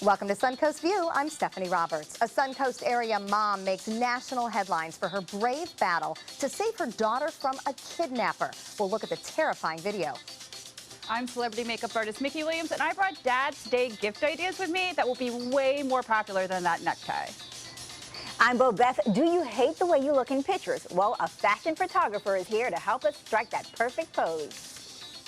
Welcome to Suncoast View. I'm Stephanie Roberts. A Suncoast area mom makes national headlines for her brave battle to save her daughter from a kidnapper. We'll look at the terrifying video. I'm celebrity makeup artist Mickey Williams, and I brought Dad's Day gift ideas with me that will be way more popular than that necktie. I'm Bo Beth. Do you hate the way you look in pictures? Well, a fashion photographer is here to help us strike that perfect pose.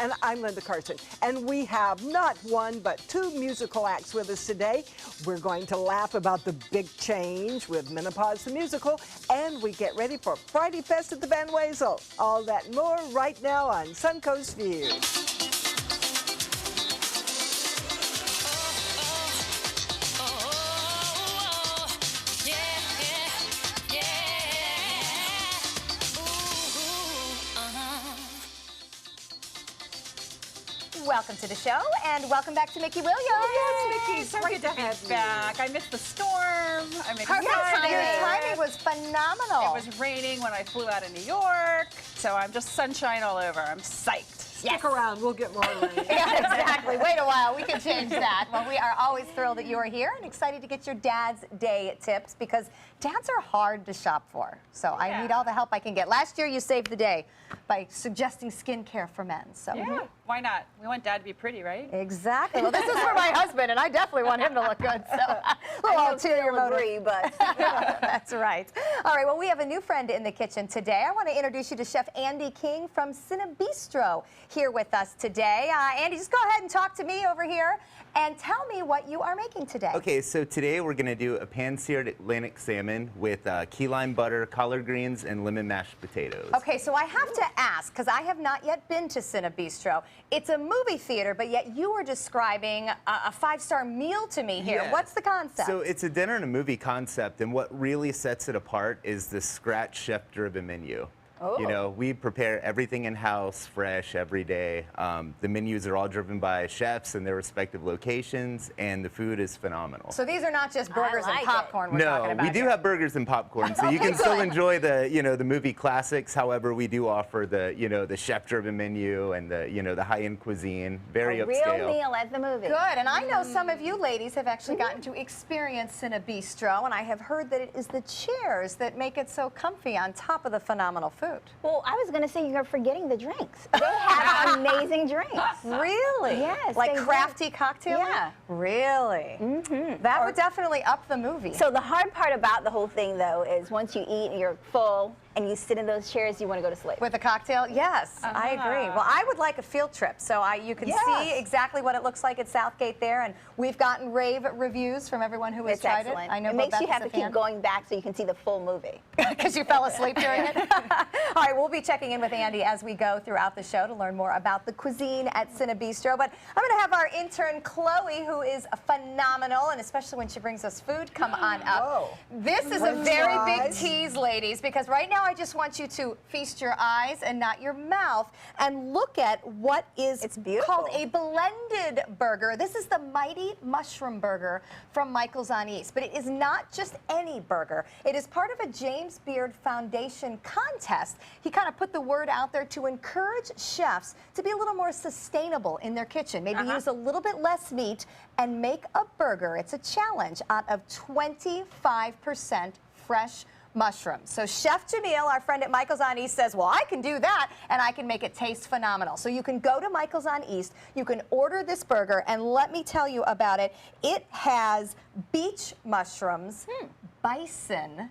And I'm Linda Carson, and we have not one but two musical acts with us today. We're going to laugh about the big change with Menopause the Musical, and we get ready for Friday Fest at the Van Wezel. All that and more right now on Suncoast View. Welcome to the show, and welcome back to Mickey Williams. Yes, Mickey, So good to have you back. I missed the storm. I'm excited. Your timing was phenomenal. It was raining when I flew out of New York, so I'm just sunshine all over. I'm psyched. Stick around, we'll get more rain. Yeah, exactly. Wait a while. We can change that. Well, we are always thrilled that you are here and excited to get your Dad's Day tips because dads are hard to shop for. So I need all the help I can get. Last year, you saved the day by suggesting skincare for men. So Why not? We want Dad to be pretty, right? Exactly. Well, this is for my husband, and I definitely want him to look good. So I don't agree, but that's right. All right. Well, we have a new friend in the kitchen today. I want to introduce you to Chef Andy King from Cinebistro here with us today. Andy, just go ahead and talk to me over here and tell me what you are making today. Okay, so today we're going to do a pan-seared Atlantic salmon with key lime butter, collard greens, and lemon mashed potatoes. Okay, so I have to ask, because I have not yet been to Cinebistro. It's a movie theater, but yet you were describing a five-star meal to me here. Yeah. What's the concept? So it's a dinner and a movie concept, and what really sets it apart is the scratch chef-driven menu. You know, we prepare everything in-house, fresh, every day. The menus are all driven by chefs in their respective locations, and the food is phenomenal. So these are not just burgers and popcorn we're talking about we do have burgers and popcorn, so you can still enjoy the, the movie classics. However, we do offer the, the chef-driven menu and the, the high-end cuisine, very a upscale. real meal at the movie. Good, and I know some of you ladies have actually gotten to experience Cinebistro, and I have heard that it is the chairs that make it so comfy on top of the phenomenal food. Well, I was going to say you're forgetting the drinks. They have amazing drinks. Really? Yes. Like they crafty cocktails? Yeah. Really? Mm-hmm. That would definitely up the movie. So the hard part about the whole thing, though, is once you eat and you're full and you sit in those chairs, you want to go to sleep. With a cocktail? Yes, I agree. Well, I would like a field trip, so you can see exactly what it looks like at Southgate there, and we've gotten rave reviews from everyone who has tried excellent. it. I know it makes Beth you have is to a keep fan. going back so you can see the full movie. Because you fell asleep during it? All right, we'll be checking in with Andy as we go throughout the show to learn more about the cuisine at Cinebistro. But I'm going to have our intern, Chloe, who is phenomenal, and especially when she brings us food, come on up. Whoa. This is a very big tease, ladies, because right now I just want you to feast your eyes and not your mouth and look at what is called a blended burger. This is the Mighty Mushroom Burger from Michael's on East, but it is not just any burger. It is part of a James Beard Foundation contest. He kind of put the word out there to encourage chefs to be a little more sustainable in their kitchen, maybe use a little bit less meat and make a burger. It's a challenge out of 25% fresh mushrooms. So Chef Jamil, our friend at Michael's on East, says, well, I can do that, and I can make it taste phenomenal. So you can go to Michael's on East, you can order this burger, and let me tell you about it. It has beach mushrooms, bison,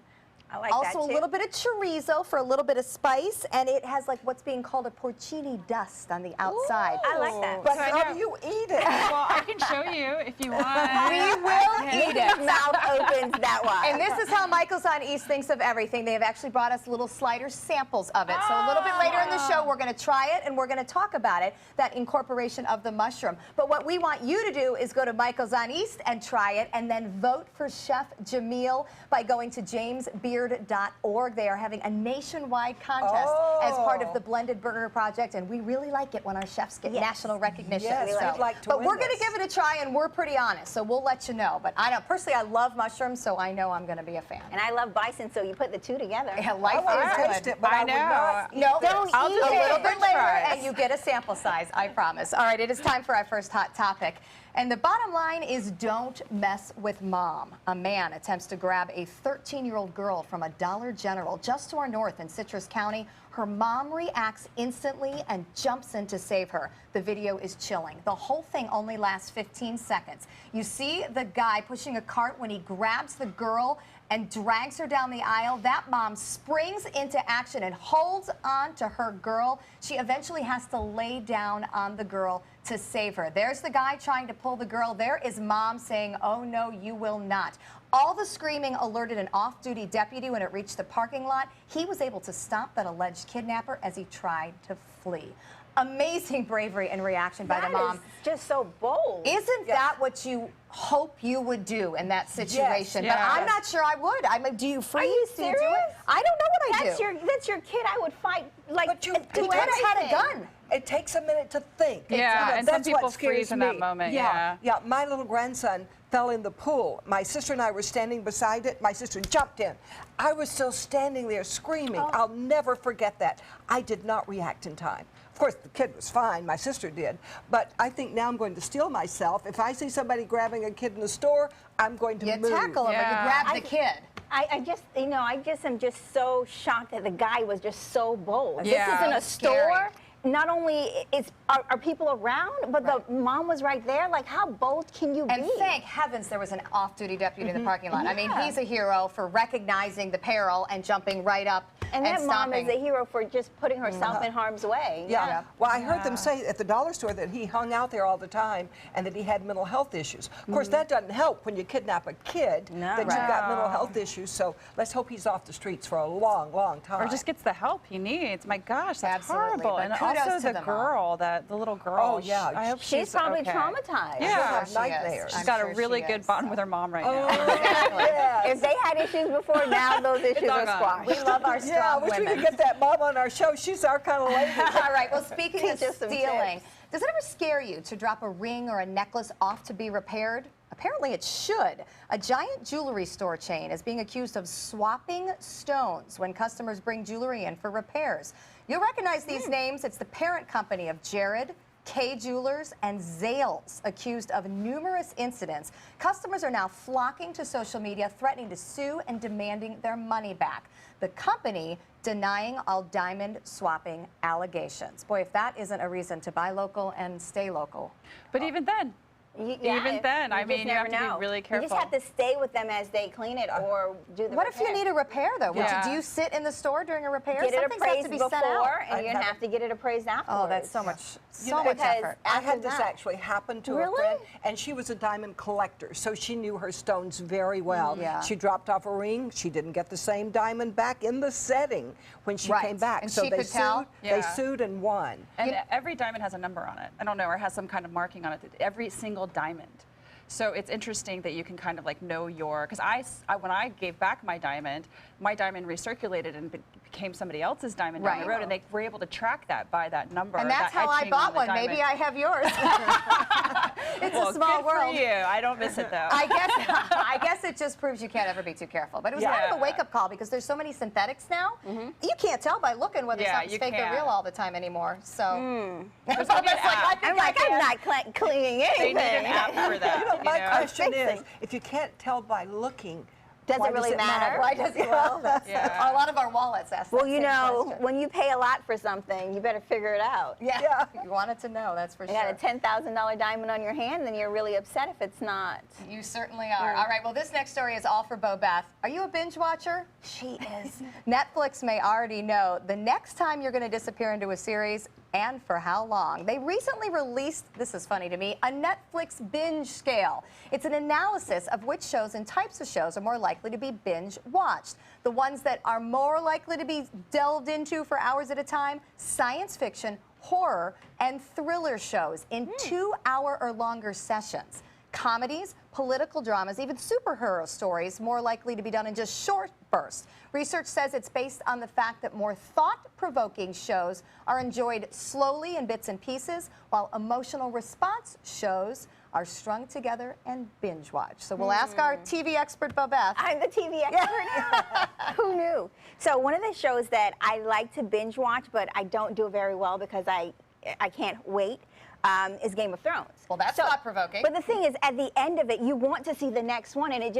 I like also that a too. little bit of chorizo for a little bit of spice, and it has like what's being called a porcini dust on the outside. I like that. But how do you eat it? Well, I can show you if you want. We will eat it. Mouth opens that wide. And this is how Michael's on East thinks of everything. They have actually brought us little slider samples of it. So a little bit later in the show, we're going to try it and we're going to talk about it, that incorporation of the mushroom. But what we want you to do is go to Michael's on East and try it, and then vote for Chef Jamil by going to jamesbeard.org. They are having a nationwide contest as part of the Blended Burger Project, and we really like it when our chefs get national recognition. Yes, we'd like to but win we're going to this. give it a try, and we're pretty honest, so we'll let you know. But I know, personally, I love mushrooms, so I know I'm going to be a fan. And I love bison, so you put the two together. Yeah, life I want to is taste good. it, but I would not. No, Don't I'll eat do a it. little bit French later, fries. and you get a sample size, I promise. All right, it is time for our first hot topic. And the bottom line is don't mess with mom. A man attempts to grab a 13-year-old girl from a Dollar General just to our north in Citrus County. Her mom reacts instantly and jumps in to save her. The video is chilling. The whole thing only lasts 15 seconds. You see the guy pushing a cart when he grabs the girl and drags her down the aisle. That mom springs into action and holds on to her girl. She eventually has to lay down on the girl to save her. There's the guy trying to pull the girl. There is mom saying, "Oh no, you will not." All the screaming alerted an off-duty deputy when it reached the parking lot. He was able to stop that alleged kidnapper as he tried to flee. Amazing bravery and reaction by the mom. That is just so bold. Isn't that what you hope you would do in that situation? Yes. But I'm not sure I would. I mean, do you freeze? Are you Do you do serious? it? I don't know what I do. That's your kid. I would fight like But you- do He could have had a anything. gun. It takes a minute to think. Yeah, and some that's what people scares freeze in that me. moment, Yeah, my little grandson fell in the pool. My sister and I were standing beside it. My sister jumped in. I was still standing there screaming. I'll never forget that. I did not react in time. Of course, the kid was fine. My sister did. But I think now I'm going to steel myself. If I see somebody grabbing a kid in the store, I'm going to You move. tackle him, or you Yeah. grab the kid. I just, I just am just so shocked that the guy was just so bold. Yeah. This is in a That's scary. store. Not only are people around, but the mom was right there. Like, how bold can you And be? thank heavens there was an off-duty deputy in the parking lot. I mean, he's a hero for recognizing the peril and jumping right up And that mom stopping. is a hero for just putting herself in harm's way. Yeah. Well, I heard them say at the dollar store that he hung out there all the time and that he had mental health issues. Of course, that doesn't help when you kidnap a kid that you've got mental health issues. So let's hope he's off the streets for a long, long time. Or just gets the help he needs. My gosh, that's Absolutely, horrible. but And kudos also to the the mom. girl, the little girl. Oh, yeah. I hope She's probably okay. traumatized. Yeah. have She is. nightmares. She's I'm got sure a really she good is, bond so. with her mom right Oh, now. Exactly. yes. If they had issues before, now those issues all are gone. squashed. We love our strong Yeah, I wish we women. could get that mom on our show. She's our kind of lady. All right, well, speaking of Teach us some stealing, tips. does it ever scare you to drop a ring or a necklace off to be repaired? Apparently it should. A giant jewelry store chain is being accused of swapping stones when customers bring jewelry in for repairs. You'll recognize these names. It's the parent company of Jared, K Jewelers, and Zales, accused of numerous incidents. Customers are now flocking to social media, threatening to sue and demanding their money back. The company denying all diamond swapping allegations. Boy, if that isn't a reason to buy local and stay local. But even then, Even then, I mean, you have to be really You careful. just have to stay with them as they clean it or do the What if you repair. need a repair, though? Yeah. Do you sit in the store during a repair? Get it Some things have appraised to be sent out. before, and you're I gonna have to get it appraised afterwards. Oh, that's so much, so know, much because effort. I after had this that- actually happen to a Really? friend, and she was a diamond collector, so she knew her stones very well. Yeah. She dropped off a ring. She didn't get the same diamond back in the setting when she Right. came back. And so she they could sued. tell? Yeah. They sued and won. And every diamond has a number on it. I don't know, or has some kind of marking on it. Every single diamond. So it's interesting that you can kind of like know your, because when I gave back my diamond recirculated and became somebody else's diamond down the Right. road, and they were able to track that by that number. And that's that how I etching bought on the one. diamond. Maybe I have yours. It's Well, a small good world. for you. I don't miss it though. I guess it just proves you can't ever be too careful. But it was kind of a Yeah. wake-up call because there's so many synthetics now. You can't tell by looking whether Yeah, something's you fake or can't. real all the time anymore. So There's gonna be an app. I'm like, I'm not cleaning They anything. need an app for that. You know, my question is, Fixing. if you can't tell by looking, Does why it really matter? why does it? Well, that's, Yeah. a lot of our wallets ask Well, that you same know, question. when you pay a lot for something, you better figure it out. Yeah, you wanted to know, that's for You sure. got a $10,000 diamond on your hand, then you're really upset if it's not. You certainly are. All right, well, this next story is all for Bo Beth. Are you a binge watcher? She is. Netflix may already know the next time you're going to disappear into a series and for how long. They recently released, this is funny to me, a Netflix binge scale. It's an analysis of which shows and types of shows are more likely to be binge watched. The ones that are more likely to be delved into for hours at a time, science fiction, horror, and thriller shows in 2-hour or longer sessions. Comedies, political dramas, even superhero stories more likely to be done in just short bursts. Research says it's based on the fact that more thought-provoking shows are enjoyed slowly in bits and pieces, while emotional response shows are strung together and binge watched. So we'll ask our TV expert, Bo Beth. I'm the TV expert. Who knew? So one of the shows that I like to binge watch, but I don't do it very well because I can't wait, is Game of Thrones. Well, that's not provoking. But the thing is, at the end of it, you want to see the next one, and it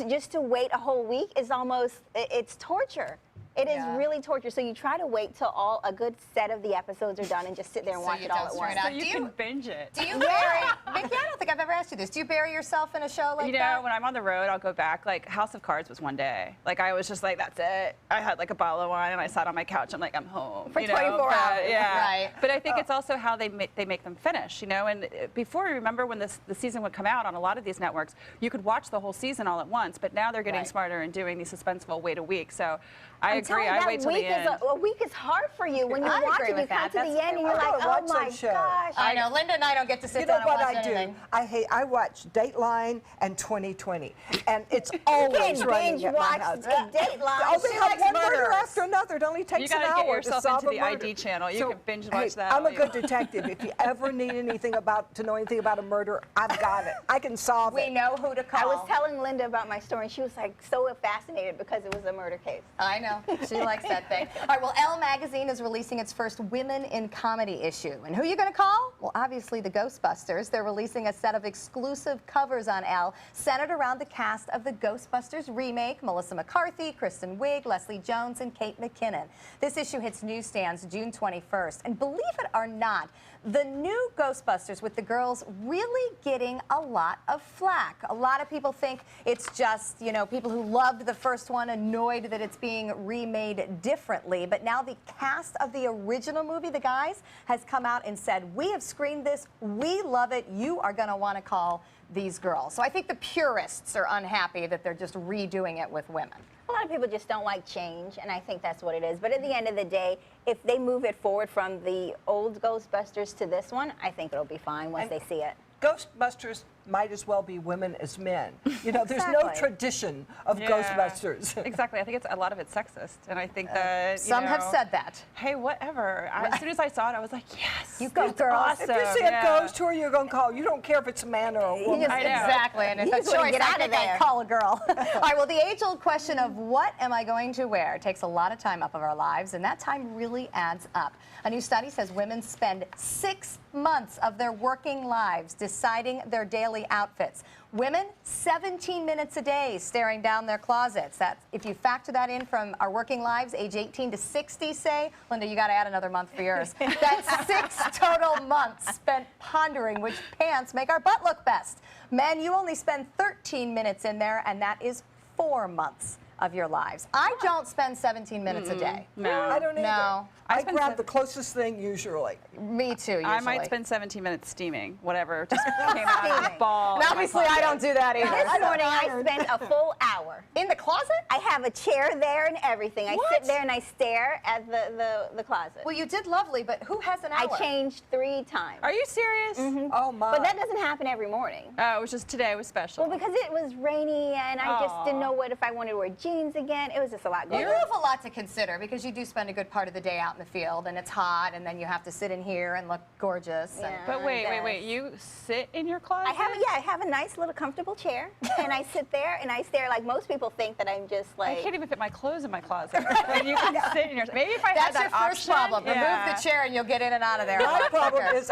just to wait a whole week is almost, it's torture. It is really torture. So you try to wait till a good set of the episodes are done and just sit there and watch it all at once. So you can binge it. Do you bury, Mickey, I don't think I've ever asked you this. Do you bury yourself in a show like that? You know, when I'm on the road, I'll go back. Like, House of Cards was one day. Like, I was just like, that's it. I had like a bottle of wine and I sat on my couch. I'm like, I'm home. For 24 hours. Yeah. Right. But I think it's also how they make them finish, you know? And before, remember when the season would come out on a lot of these networks, you could watch the whole season all at once. But now they're getting smarter and doing these suspenseful wait a week. So I agree. I wait till the end. A week is hard for you when you I watch agree it. You with come that. to That's the end and you're I like, don't oh watch my that show. gosh. I know. Linda and I don't get to sit You know down and what watch I anything. do? I watch Dateline and 2020, and it's always running binge at my watch house. Dateline. Oh, they She have likes one murder murders. after another. It only takes You an gotta hour get yourself to solve into a the murder. ID channel. You can binge watch that I'm all a you good want. detective. If you ever need anything to know anything about a murder, I've got it. I can solve We it. know who to call. I was telling Linda about my story, and she was like so fascinated because it was a murder case. I know. She likes that thing. All right, well, Elle magazine is releasing its first Women in Comedy issue. And who are you going to call? Well, obviously the Ghostbusters. They're releasing a set of exclusive covers on Elle centered around the cast of the Ghostbusters remake, Melissa McCarthy, Kristen Wiig, Leslie Jones, and Kate McKinnon. This issue hits newsstands June 21st. And believe it or not, the new Ghostbusters with the girls really getting a lot of flack. A lot of people think it's just, you know, people who loved the first one annoyed that it's being remade differently. But now the cast of the original movie, the guys, has come out and said, we have screened this, we love it, you are going to want to call these girls. So I think the purists are unhappy that they're just redoing it with women. A lot of people just don't like change, and I think that's what it is. But at the end of the day, if they move it forward from the old Ghostbusters to this one, I think it'll be fine once they see it. Ghostbusters might as well be women as men. You know, there's no Exactly. tradition of Yeah. Ghostbusters. Exactly. I think a lot of it's sexist, and I think that Some have said that. Hey, whatever. As soon as I saw it, I was like, yes, You go, it's girls. Awesome. If you see yeah. a ghost, who are you going to call? You don't care if it's a man or a woman. I know. Exactly, and if You a just wanna choice, get I out of think I'd there. call a girl. All right, well, the age-old question of what am I going to wear takes a lot of time up of our lives, and that time really adds up. A new study says women spend 6 months of their working lives deciding their daily outfits. Women, 17 minutes a day staring down their closets. That's, if you factor that in from our working lives, age 18 to 60, say, Linda, you got to add another month for yours. That's 6 total months spent pondering which pants make our butt look best. Men, you only spend 13 minutes in there, and that is 4 months of your lives. I don't spend 17 minutes a day. No. I don't either. No. I spend grab the closest thing usually. Me too, usually. I might spend 17 minutes steaming, whatever just came out of the Steaming. ball. And obviously, I don't do that This either. morning, I spent a full hour. In the closet? I have a chair there and everything. I What? sit there and I stare at the closet. Well, you did lovely, but who has an hour? I changed 3 times. Are you serious? Oh, my. But that doesn't happen every morning. Oh, it was just today was special. Well, because it was rainy and I just didn't know if I wanted to wear jeans again. It was just a lot going You on. have a lot to consider because you do spend a good part of the day out in the field, and it's hot, and then you have to sit in here and look gorgeous. And Yeah. But wait. Yes. You sit in your closet? I have a nice little comfortable chair, and I sit there and I stare. Like most people think that I'm just I like. can't even fit my clothes in my closet. And you can sit in your. Maybe if I That's had your that first option, problem. yeah. Remove the chair, and you'll get in and out of there. a My lot problem quicker. is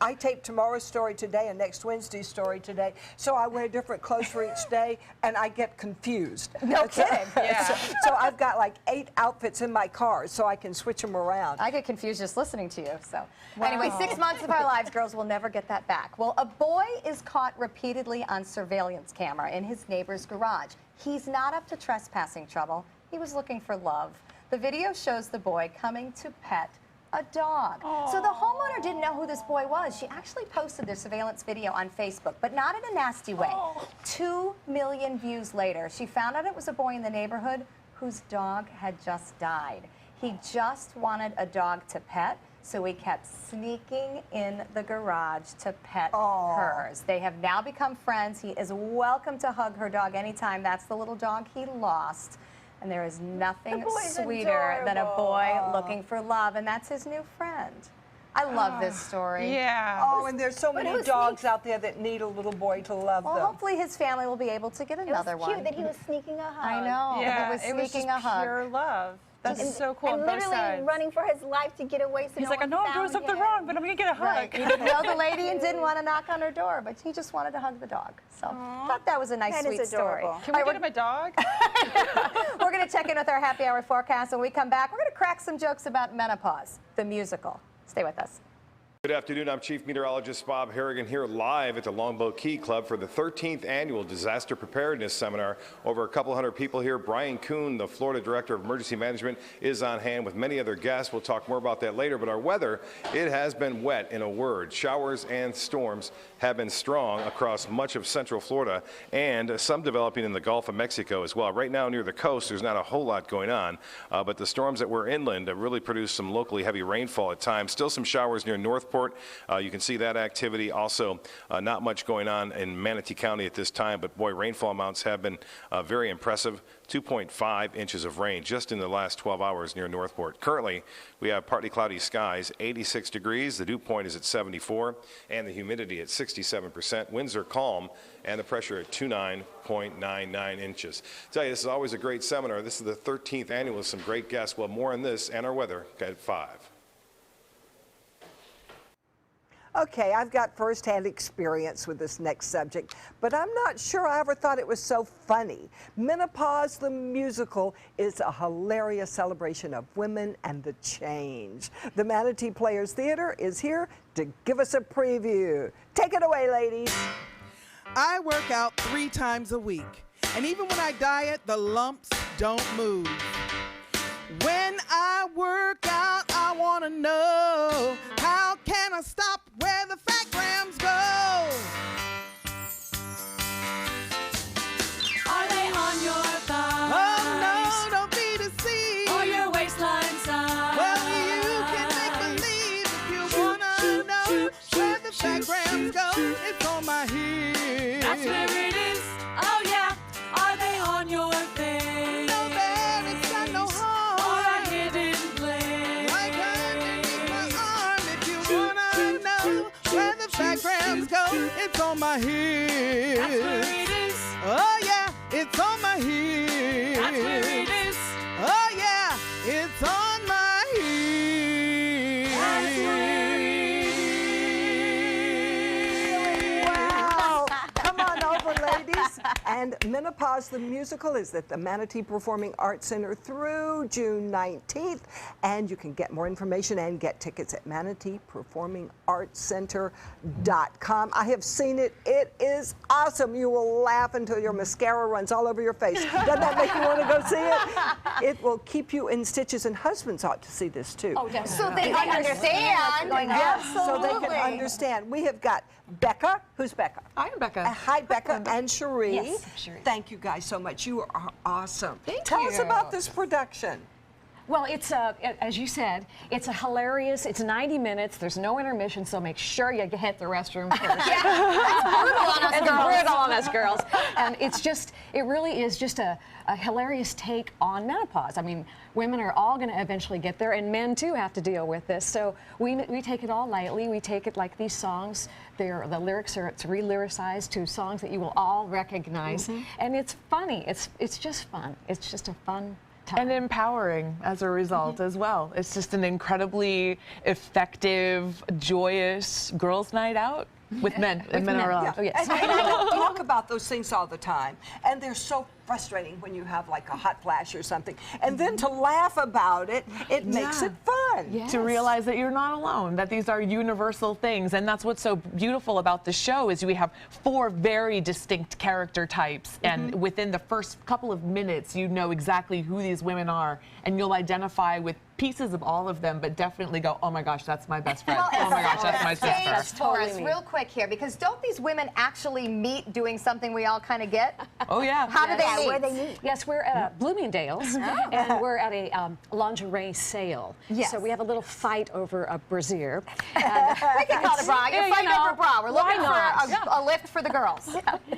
I tape tomorrow's story today and next Wednesday's story today, so I wear different clothes for each day, and I get confused. No And so- kidding. Yeah. So I've got like 8 outfits in my car, so I can switch them around. I get confused just listening to you. So anyway, 6 months of our lives, girls, will never get that back. Well, a boy is caught repeatedly on surveillance camera in his neighbor's garage. He's not up to trespassing trouble. He was looking for love. The video shows the boy coming to pet a dog. So the homeowner didn't know who this boy was. She actually posted the surveillance video on Facebook, but not in a nasty way. 2 million views later, she found out it was a boy in the neighborhood whose dog had just died. He just wanted a dog to pet, so he kept sneaking in the garage to pet hers. They have now become friends. He is welcome to hug her dog anytime. That's the little dog he lost. And there is nothing boy's sweeter than a boy adorable. looking for love, and that's his new friend. I love this story. Yeah. Oh, and there's so many dogs out there that need a little boy to love Well, them. hopefully his family will be able to get another It was one. cute that he was sneaking a hug. I know. Yeah, It was sneaking a just hug. pure love. That's so cool. And on both literally sides. running for his life to get away. So He's no like, I one know I'm doing found something him. wrong, but I'm gonna get a hug. Right. He didn't know the lady and didn't want to knock on her door, but he just wanted to hug the dog. So thought that was a nice, That is sweet story. adorable. Can we get him a dog? We're going to check in with our happy hour forecast. When we come back, we're going to crack some jokes about menopause, the musical. Stay with us. Good afternoon. I'm Chief Meteorologist Bob Harrigan here live at the Longboat Key Club for the 13th annual Disaster Preparedness Seminar. Over a couple hundred people here. Brian Kuhn, the Florida Director of Emergency Management, is on hand with many other guests. We'll talk more about that later. But our weather, it has been wet in a word. Showers and storms have been strong across much of central Florida and some developing in the Gulf of Mexico as well. Right now near the coast, there's not a whole lot going on, but the storms that were inland have really produced some locally heavy rainfall at times. Still some showers near Northport. You can see that activity. Also, not much going on in Manatee County at this time, but boy, rainfall amounts have been very impressive. 2.5 inches of rain just in the last 12 hours near Northport. Currently, we have partly cloudy skies, 86 degrees. The dew point is at 74, and the humidity at 67%. Winds are calm, and the pressure at 29.99 inches. I tell you, this is always a great seminar. This is the 13th annual with some great guests. Well, more on this and our weather at 5. Okay, I've got firsthand experience with this next subject, but I'm not sure I ever thought it was so funny. Menopause the Musical is a hilarious celebration of women and the change. The Manatee Players Theater is here to give us a preview. Take it away, ladies. I work out 3 times a week, and even when I diet, the lumps don't move. When I work out, I want to know, how can I stop where the fat grams go? Are they on your thighs? Oh no, don't be deceived. Or your waistline size? Well, you can make believe if you want to know where the fat grams go. It's on my hips. That's where it is. Oh yeah. Are they on your face? No bad, it's got no harm. Or a hidden place? Like underneath my arm, if you wanna know where the fat grams go, it's on my hips. That's where it is. Oh yeah, it's on my hips. That's where it is. Oh yeah, it's on my hips. That's where Wow. Come on over, ladies. And Menopause the Musical is at the Manatee Performing Arts Center through June 19th. And you can get more information and get tickets at manateeperformingartscenter.com. I have seen it. It is awesome. You will laugh until your mascara runs all over your face. Doesn't that make you want to go see it? It will keep you in stitches, and husbands ought to see this too. Oh, so they understand. Yes, so they Absolutely. can understand. We have got Becca. Who's Becca? I'm Becca. Hi, Becca and Cherie. Yes, Cherie. Thank you guys so much. You are awesome. Thank Tell us you. about this production. Well, it's as you said, it's a hilarious. It's 90 minutes. There's no intermission, so make sure you hit the restroom first. It's brutal on us girls. And it's just, it really is just a hilarious take on menopause. I mean, women are all going to eventually get there, and men too have to deal with this. So we take it all lightly. We take it like these songs. The lyrics are, it's re-lyricized to songs that you will all recognize, and it's funny. It's just fun. It's just a fun time. And empowering as a result as well. It's just an incredibly effective, joyous girls' night out with men. And men are allowed. Oh, yes. And you know, talk about those things all the time, and they're so frustrating when you have like a hot flash or something, and then to laugh about it, it makes it fun. To realize that you're not alone, that these are universal things. And that's what's so beautiful about the show is we have 4 very distinct character types, and within the first couple of minutes you know exactly who these women are, and you'll identify with pieces of all of them, but definitely go, oh my gosh, that's my best friend. Oh my gosh, that's my Stage sister. for us real quick here, because don't these women actually meet doing something we all kind of get? Oh yeah. How do they Yeah, meet? where they meet. Yes, we're at Bloomingdale's, and we're at a lingerie sale. Yes. So we have a little fight over a brassiere. We can call it a bra. You're fighting over a bra. We're looking not? for a lift for the girls.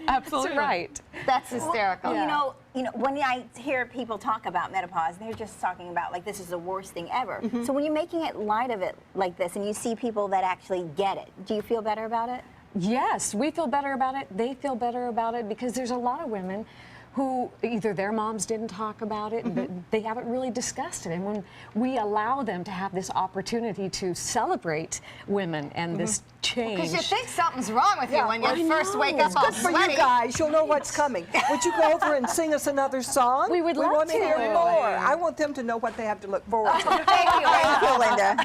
Absolutely right. That's hysterical. Well, you know, when I hear people talk about menopause, they're just talking about like this is the worst thing ever. So when you're making it light of it like this, and you see people that actually get it, do you feel better about it? Yes, we feel better about it. They feel better about it because there's a lot of women who either their moms didn't talk about it, but they haven't really discussed it. And when we allow them to have this opportunity to celebrate women and this change. Because you think something's wrong with you when you first wake up all Good for sweaty. you guys. You'll know what's coming. Would you go over and sing us another song? We would We love want to hear to. more. I want them to know what they have to look forward to. Thank you, Linda.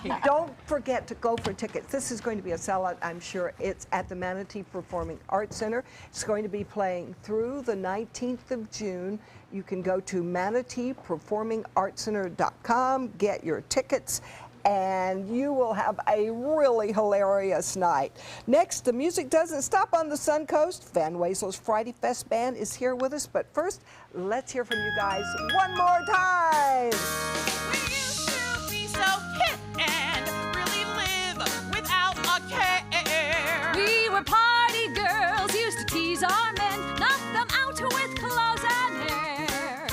And don't forget to go for tickets. This is going to be a sellout, I'm sure. It's at the Manatee Performing Arts Center. It's going to be playing through the 19th of June. You can go to manateeperformingartscenter.com, get your tickets, and you will have a really hilarious night. Next, the music doesn't stop on the Suncoast. Van Wesel's Friday Fest Band is here with us, but first, let's hear from you guys one more time. We used to be so hip and really live without a care. We were party girls, used to tease our men, knock them out with clothes and hair.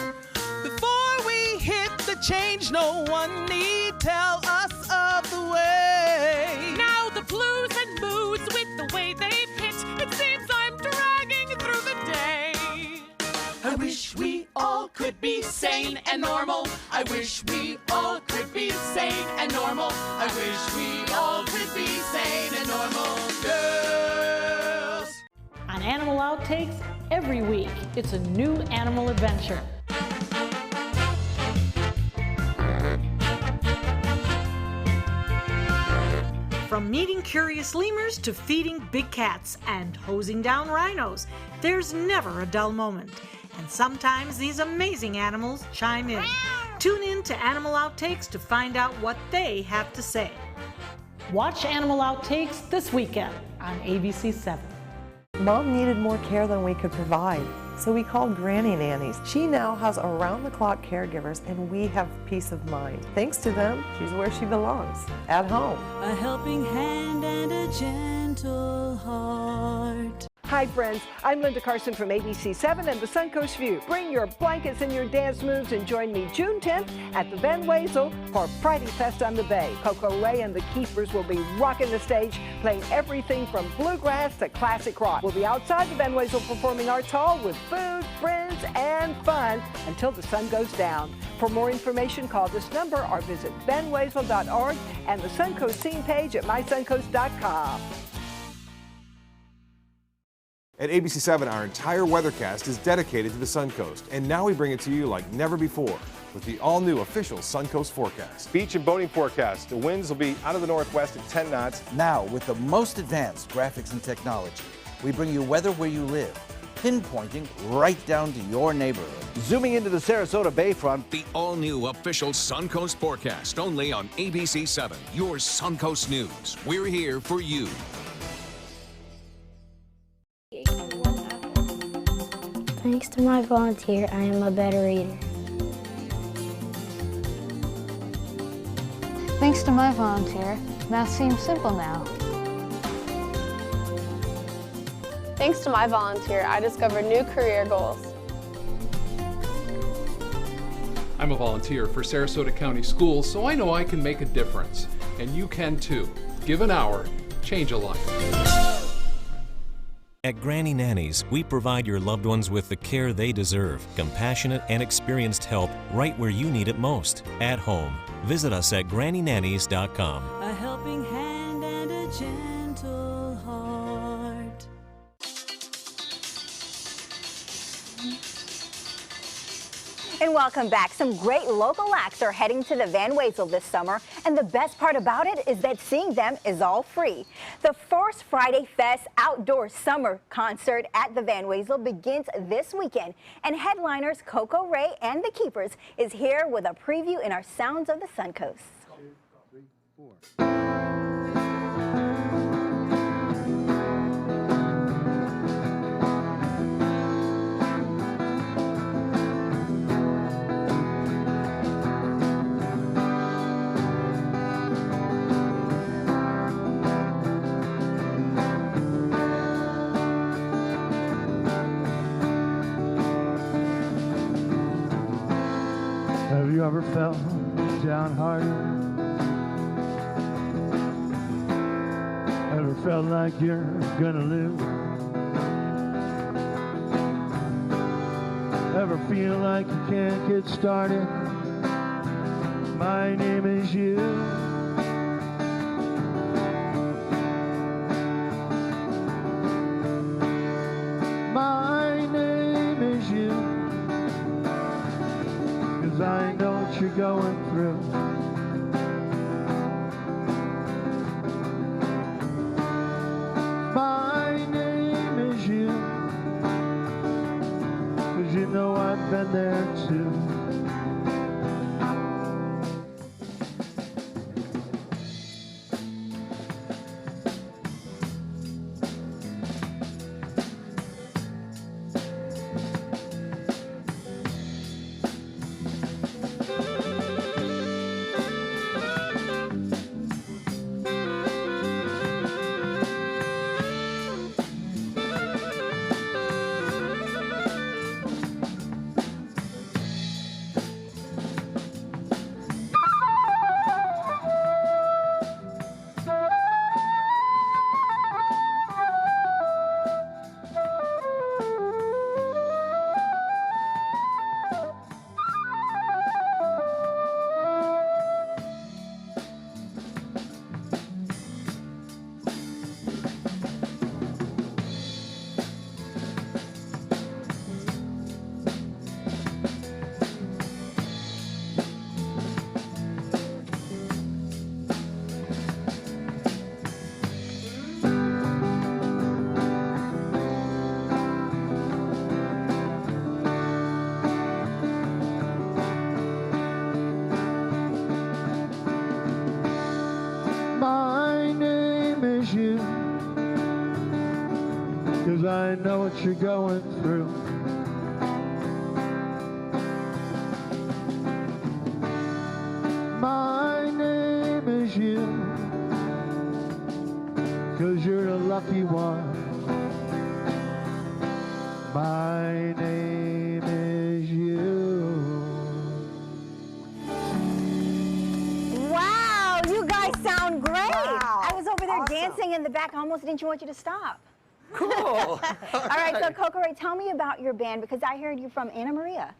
Before we hit the change, no one need tell us of the way. Now the blues and moods with the way they pitch, it seems I'm dragging through the day. I wish we all could be sane and normal. I wish we all could be sane and normal. I wish we all could be sane and normal. Girls. On Animal Outtakes, every week, it's a new animal adventure. From meeting curious lemurs to feeding big cats and hosing down rhinos, there's never a dull moment. And sometimes these amazing animals chime in. Tune in to Animal Outtakes to find out what they have to say. Watch Animal Outtakes this weekend on ABC 7. Mom needed more care than we could provide, so we called Granny Nannies. She now has around-the-clock caregivers, and we have peace of mind. Thanks to them, she's where she belongs, at home. A helping hand and a gentle heart. Hi friends, I'm Linda Carson from ABC 7 and the Suncoast View. Bring your blankets and your dance moves and join me June 10th at the Van Wezel for Friday Fest on the Bay. Coco Ray and the Keepers will be rocking the stage, playing everything from bluegrass to classic rock. We'll be outside the Van Wezel Performing Arts Hall with food, friends, and fun until the sun goes down. For more information, call this number or visit vanwezel.org and the Suncoast scene page at mysuncoast.com. At ABC 7, our entire weathercast is dedicated to the Suncoast, and now we bring it to you like never before with the all-new official Suncoast forecast. Beach and boating forecast. The winds will be out of the northwest at 10 knots. Now, with the most advanced graphics and technology, we bring you weather where you live, pinpointing right down to your neighborhood. Zooming into the Sarasota Bayfront, the all-new official Suncoast forecast, only on ABC 7, your Suncoast News. We're here for you. Thanks to my volunteer, I am a better reader. Thanks to my volunteer, math seems simple now. Thanks to my volunteer, I discovered new career goals. I'm a volunteer for Sarasota County Schools, so I know I can make a difference. And you can too. Give an hour, change a life. At Granny Nannies, we provide your loved ones with the care they deserve, compassionate and experienced help right where you need it most, at home. Visit us at grannynannies.com. A helping hand and a gentle heart. And welcome back. Some great local acts are heading to the Van Wezel this summer, and the best part about it is that seeing them is all free. The first Friday Fest outdoor summer concert at the Van Wezel begins this weekend, and headliners Coco Ray and the Keepers is here with a preview in our Sounds of the Suncoast. 2, 3, 4. ever felt downhearted? Ever felt like you're gonna lose? Ever feel like you can't get started? My name is you. My name is you. 'Cause I know what you're going through. My name is you. 'Cause you know I've been there too. My name is you. 'Cause I know what you're going through. My name is you. 'Cause you're the lucky one. My name is you. Wow, you guys sound great. Wow, I was over there awesome. dancing in the back. I almost didn't want you to stop. Cool. All right, so Coco Ray, tell me about your band because I heard you from Anna Maria.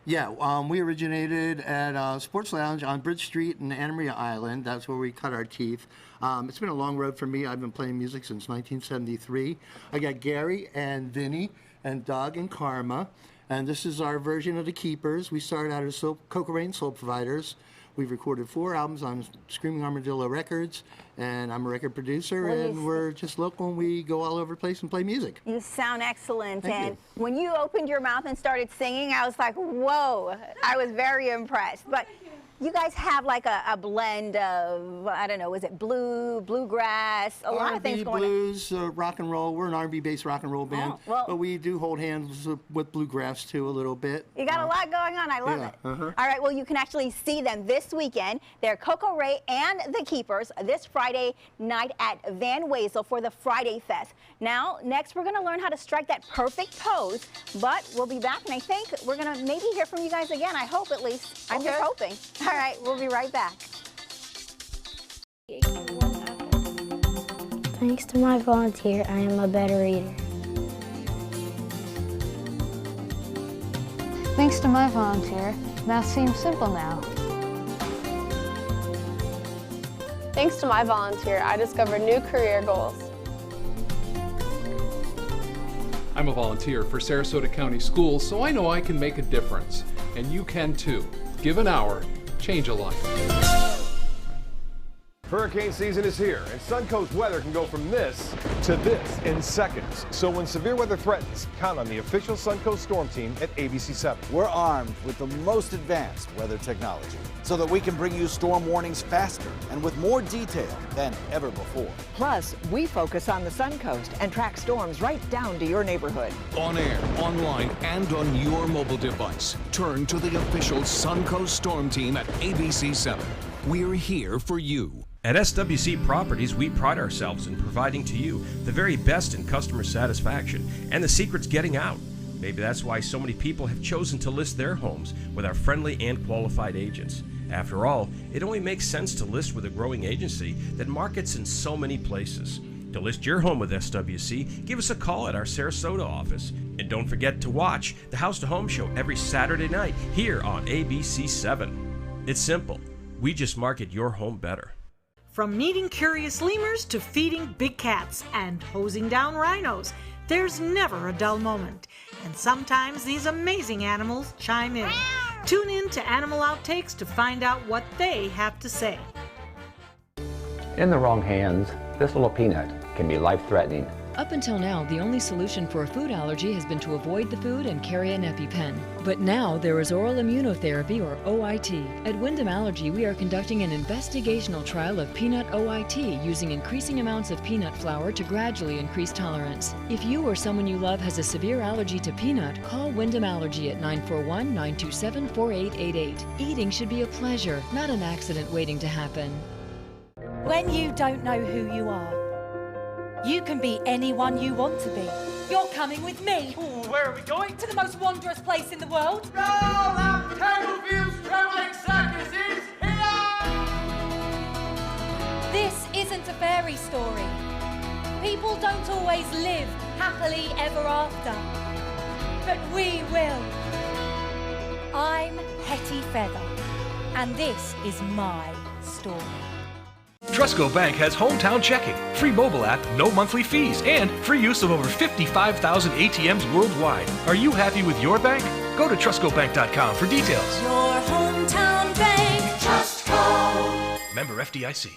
Yeah, we originated at Sports Lounge on Bridge Street in Anna Maria Island. That's where we cut our teeth. It's been a long road for me. I've been playing music since 1973. I got Gary and Vinny and Doug and Karma. And this is our version of the Keepers. We started out as Coco Ray and Soul Providers. We've recorded 4 albums on Screaming Armadillo Records, and I'm a record producer, and we're just local, and we go all over the place and play music. You sound excellent. Thank and you. when you opened your mouth and started singing, I was like, whoa, I was very impressed. But you guys have like a blend of, I don't know, is it bluegrass, a lot of things going on. blues, rock and roll. We're an R&B-based rock and roll band, well- but we do hold hands with bluegrass too a little bit. You got a lot going on. I love yeah, it. uh-huh. All right, well, you can actually see them this weekend. They're Coco Ray and the Keepers this Friday night at Van Wezel for the Friday Fest. Now, next, we're going to learn how to strike that perfect pose, but we'll be back, and I think we're going to maybe hear from you guys again. I hope, at least. I'm just hoping. All right, we'll be right back. Thanks to my volunteer, I am a better eater. Thanks to my volunteer, math seems simple now. Thanks to my volunteer, I discovered new career goals. I'm a volunteer for Sarasota County Schools, so I know I can make a difference. And you can too. Give an hour, change a life. Hurricane season is here, and Suncoast weather can go from this to this in seconds. So when severe weather threatens, count on the official Suncoast Storm Team at ABC7. We're armed with the most advanced weather technology so that we can bring you storm warnings faster and with more detail than ever before. Plus, we focus on the Suncoast and track storms right down to your neighborhood. On air, online, and on your mobile device. Turn to the official Suncoast Storm Team at ABC7. We're here for you. At SWC Properties, we pride ourselves in providing to you the very best in customer satisfaction, and the secret's getting out. Maybe that's why so many people have chosen to list their homes with our friendly and qualified agents. After all, it only makes sense to list with a growing agency that markets in so many places. To list your home with SWC, give us a call at our Sarasota office. And don't forget to watch the House to Home show every Saturday night here on ABC 7. It's simple. We just market your home better. From meeting curious lemurs to feeding big cats and hosing down rhinos, there's never a dull moment. And sometimes these amazing animals chime in. Tune in to Animal Outtakes to find out what they have to say. In the wrong hands, this little peanut can be life-threatening. Up until now, the only solution for a food allergy has been to avoid the food and carry an EpiPen. But now there is oral immunotherapy, or OIT. At Wyndham Allergy, we are conducting an investigational trial of peanut OIT using increasing amounts of peanut flour to gradually increase tolerance. If you or someone you love has a severe allergy to peanut, call Wyndham Allergy at 941-927-4888. Eating should be a pleasure, not an accident waiting to happen. When you don't know who you are, you can be anyone you want to be. You're coming with me. Ooh, where are we going? To the most wondrous place in the world. Roll up, Tangleville's traveling circus is here! This isn't a fairy story. People don't always live happily ever after. But we will. I'm Hetty Feather, and this is my story. Trustco Bank has hometown checking, free mobile app, no monthly fees, and free use of over 55,000 ATMs worldwide. Are you happy with your bank? Go to TrustcoBank.com for details. Your hometown bank, Trustco. Member FDIC.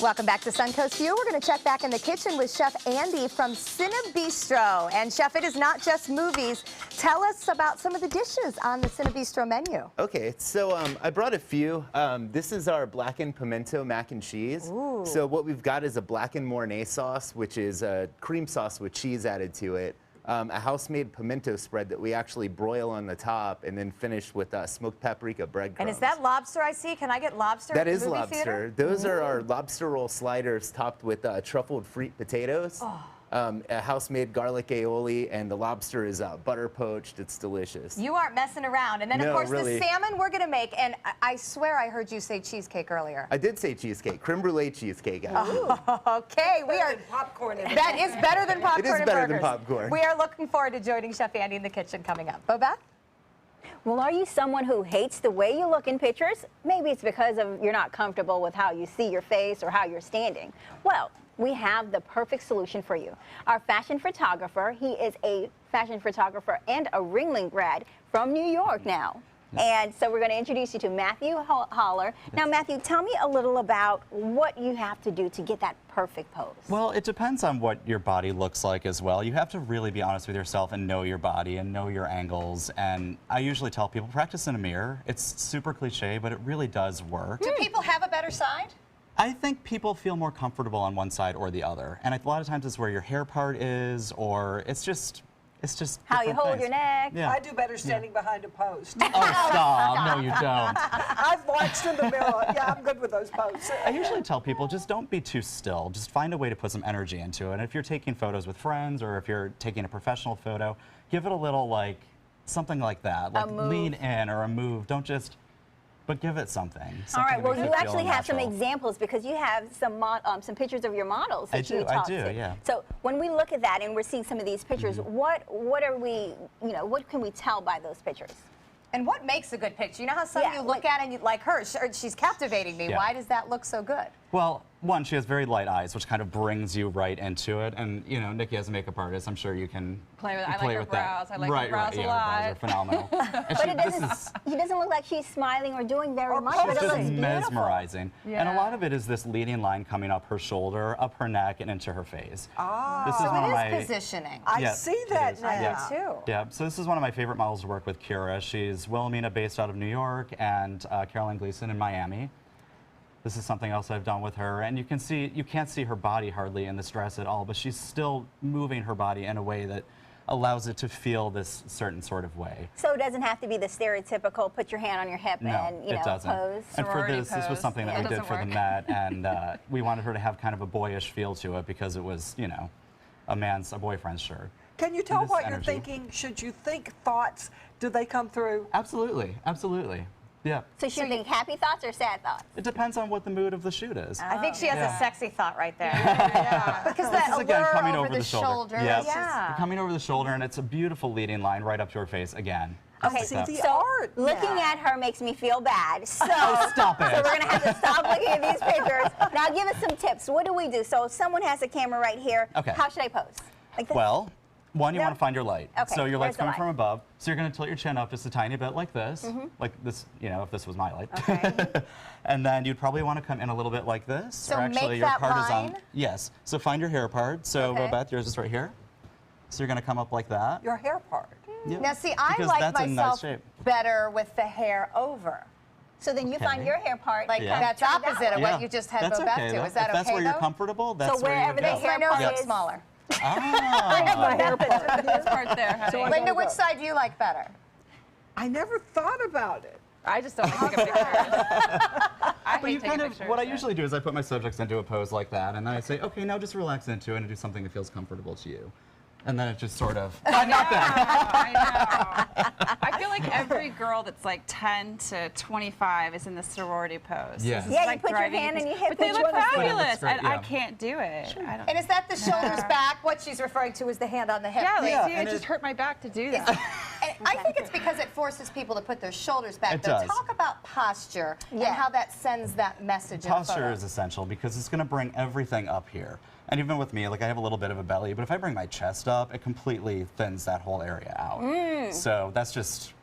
Welcome back to Suncoast View. We're going to check back in the kitchen with Chef Andy from Cinebistro. And Chef, it is not just movies. Tell us about some of the dishes on the Cinebistro menu. Okay, so I brought a few. This is our blackened pimento mac and cheese. Ooh. So what we've got is a blackened Mornay sauce, which is a cream sauce with cheese added to it. A house-made pimento spread that we actually broil on the top and then finish with smoked paprika breadcrumbs. And is that lobster I see? Can I get lobster That at the is movie lobster. theater? Those are our lobster roll sliders topped with truffled frite potatoes. Oh. A house-made garlic aioli, and the lobster is butter poached. It's delicious. You aren't messing around. And then, No, of course, really. the salmon we're going to make. And I swear I heard you say cheesecake earlier. I did say cheesecake, creme brulee cheesecake. Actually. Okay, we are. Popcorn. That is better than popcorn. It is and better than burgers. popcorn. We are looking forward to joining Chef Andy in the kitchen coming up. Bobette? Well, are you someone who hates the way you look in pictures? Maybe it's because you're not comfortable with how you see your face or how you're standing. Well, we have the perfect solution for you. Our fashion photographer, he is a fashion photographer and a Ringling grad from New York now. And so we're going to introduce you to Matthew Holler. Now, Matthew, tell me a little about what you have to do to get that perfect pose. Well, it depends on what your body looks like as well. You have to really be honest with yourself and know your body and know your angles. And I usually tell people, practice in a mirror. It's super cliche, but it really does work. Do people have a better side? I think people feel more comfortable on one side or the other. And a lot of times it's where your hair part is, or it's just how you different hold things. your neck. Yeah. I do better standing behind a post. Oh, stop. No, you don't. I've watched in the mirror. Yeah, I'm good with those posts. I usually tell people, just don't be too still. Just find a way to put some energy into it. And if you're taking photos with friends or if you're taking a professional photo, give it a little, like, something like that. Like, lean in or a move. Don't just... But give it something. All right. Well, that makes you it feel actually have some natural. examples because you have some pictures of your models that you I talked do, to. yeah. So when we look at that and we're seeing some of these pictures, what are we, what can we tell by those pictures? And what makes a good picture? You know how some of you look at and you like her, she's captivating me. Yeah. Why does that look so good? Well, one, she has very light eyes, which kind of brings you right into it. And, you know, Nikki as a makeup artist, I'm sure you can play with. I play like her with brows. that. I like her brows a yeah, lot. Her brows are phenomenal. And But she- it doesn't look like she's smiling or doing very much. It's But it just looks beautiful. mesmerizing. And a Yeah. lot of it is this leading line coming up her shoulder, up her neck, and into her face. This is so one it of is my, positioning. I I see that now. Yeah. too. Yeah, so this is one of my favorite models to work with, Kira. She's Wilhelmina based out of New York and Caroline Gleason in Miami. This is something else I've done with her. And you can't see her body hardly in this dress at all, but she's still moving her body in a way that allows it to feel this certain sort of way. So it doesn't have to be the stereotypical put your hand on your hip No, and, you know, it doesn't. pose. And for Sorority this was pose. something that Yeah, we it did doesn't for the work. Met, and we wanted her to have kind of a boyish feel to it because it was, you know, a boyfriend's shirt. Can you tell This what energy. you're thinking? Should you think thoughts? Do they come through? Absolutely, absolutely. Yeah. So should you think happy thoughts or sad thoughts? It depends on what the mood of the shoot is. I think she has Yeah. a sexy thought right there. Because This that is again allure coming over over the the shoulder. shoulder. Yes. Yeah. Coming over the shoulder, and it's a beautiful leading line right up to her face again. Okay, Just like that. so looking at her makes me feel bad. So, Oh, stop it. So we're going to have to stop looking at these pictures. Now give us some tips. What do we do? So if someone has a camera right here, Okay. how should I pose? Like this? Well, one, you No. want to find your light. Okay, So your where's light's the coming light? from above. So you're going to tilt your chin up just a tiny bit like this. Mhm. Like this, you know, if this was my light. And then you'd probably want to come in a little bit like this. So or actually make your that part is on. line? Yes. So find your hair part. So Okay. Beth, yours is right here. So you're going to come up like that. Your hair part. Yep. Now, see, I Because like that's a nice myself shape. better with the hair over. So then you Okay. find your hair part. Like Yeah. that's turned opposite of Yeah. what you just had That's Bo Beth okay, do. though. Is that if that's okay, where you're though? comfortable, that's So where you wherever would the go. hair My nose part looks is. smaller. Ah. hair part. This part there, honey. Linda, which side do you like better? I never thought about it. I just don't like taking pictures. I But hate you taking kind of, pictures. what I usually do is I put my subjects into a pose like that, and then I say, okay, now just relax into it and do something that feels comfortable to you. And then it just sort of, not that. I know. I feel like every girl that's like 10 to 25 is in the sorority pose. Yeah. This is Yeah, you like put your driving hand me and you crazy. hit But they which look one is good? fabulous, That's great, and I yeah. can't do it. I don't. And is that the shoulders back? What she's referring to is the hand on the hip. Yeah, thing. like, see, and it just it- hurt my back to do that. And I think it's because it forces people to put their shoulders back. It Though. does. Talk about posture and Yeah. how that sends that message in a Posture photo. is essential because it's going to bring everything up here. And even with me, like I have a little bit of a belly, but if I bring my chest up, it completely thins that whole area out. So that's just,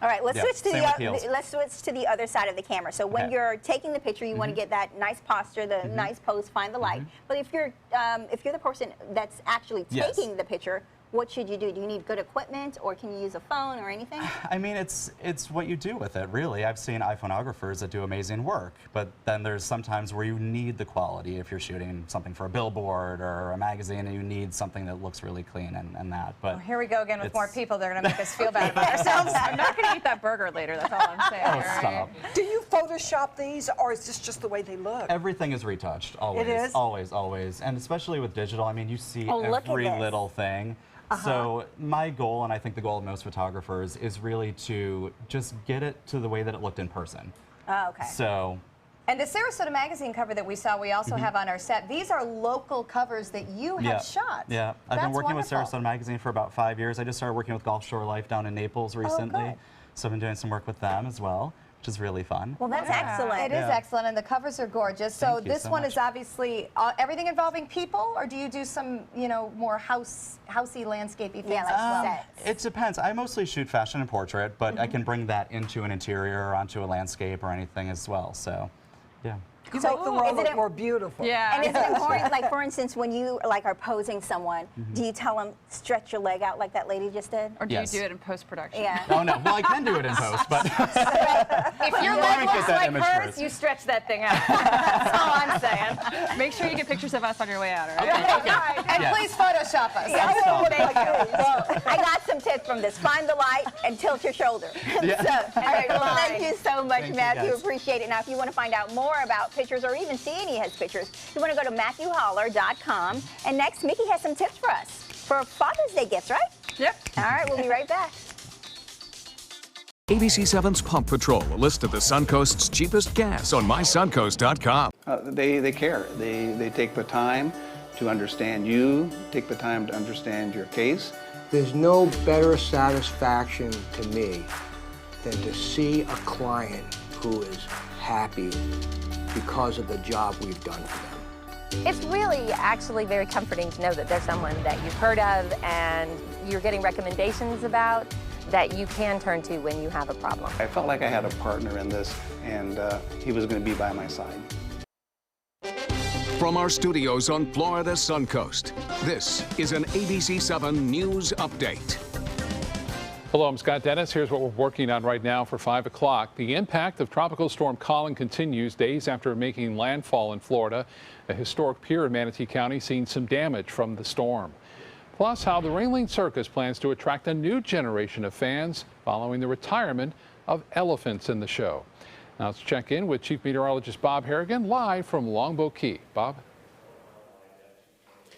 All right, let's Yeah, switch to same the with heels. let's switch to the other side of the camera. So when Okay. you're taking the picture, you want to get that nice posture, the nice pose, find the light. But if you're the person that's actually Yes. taking the picture, what should you do? Do you need good equipment, or can you use a phone or anything? I mean, it's what you do with it, really. I've seen iPhonographers that do amazing work, but then there's sometimes where you need the quality if you're shooting something for a billboard or a magazine and you need something that looks really clean and that. But Well, here we go again with it's- more people. They're going to make us feel bad about ourselves. I'm not going to eat that burger later. That's all I'm saying. Oh, all right? stop. Do you Photoshop these, or is this just the way they look? Everything is retouched, always. is? Always, always. And especially with digital, I mean, you see Oh, look at every this. little thing. So my goal, and I think the goal of most photographers, is really to just get it to the way that it looked in person. Oh, okay. So And the Sarasota Magazine cover that we saw, we also have on our set. These are local covers that you have shot. Yeah, I've been That's working wonderful. with Sarasota Magazine for about 5 years. I just started working with Gulf Shore Life down in Naples recently. good. So I've been doing some work with them as well, which is really fun. Well, that's excellent. It is Yeah. excellent, and the covers are gorgeous. So Thank you this so one much. is obviously everything involving people, or do you do some, more housey, landscapey things Yeah, like as well? sets. It depends. I mostly shoot fashion and portrait, but I can bring that into an interior or onto a landscape or anything as well. So, yeah. You So make the world is it look im- more beautiful. Yeah. And is it important, like for instance, when you are posing someone, Mm-hmm. do you tell them stretch your leg out like that lady just did? Or do Yes. you do it in post-production? Yeah. Oh, no. Well, I can do it in post, but If your Let leg me get looks that like image hers, first. you stretch that thing out. That's all I'm saying. Make sure you get pictures of us on your way out, all right? And Yes. please Photoshop us. Well, I got some tips from this. Find the light and tilt your shoulder. Yeah. So, all right, well, thank you so much, Thank you, Matthew. guys. Appreciate it. Now, if you want to find out more about pictures or even see any of his pictures, you want to go to MatthewHoller.com. And next, Mickey has some tips for us for Father's Day gifts, right? Yep. All right, we'll be right back. ABC7's Pump Patrol, a list of the Suncoast's cheapest gas on mysuncoast.com. They care. They take the time to understand you, take the time to understand your case. There's no better satisfaction to me than to see a client who is happy because of the job we've done for them. It's really actually very comforting to know that there's someone that you've heard of and you're getting recommendations about that you can turn to when you have a problem. I felt like I had a partner in this, and he was going to be by my side. From our studios on Florida's Suncoast, this is an ABC7 News Update. Hello, I'm Scott Dennis. Here's what we're working on right now for 5 o'clock. The impact of Tropical Storm Colin continues days after making landfall in Florida. A historic pier in Manatee County seen some damage from the storm. Plus, how the Ringling Circus plans to attract a new generation of fans following the retirement of elephants in the show. Now let's check in with Chief Meteorologist Bob Harrigan live from Longboat Key. Bob?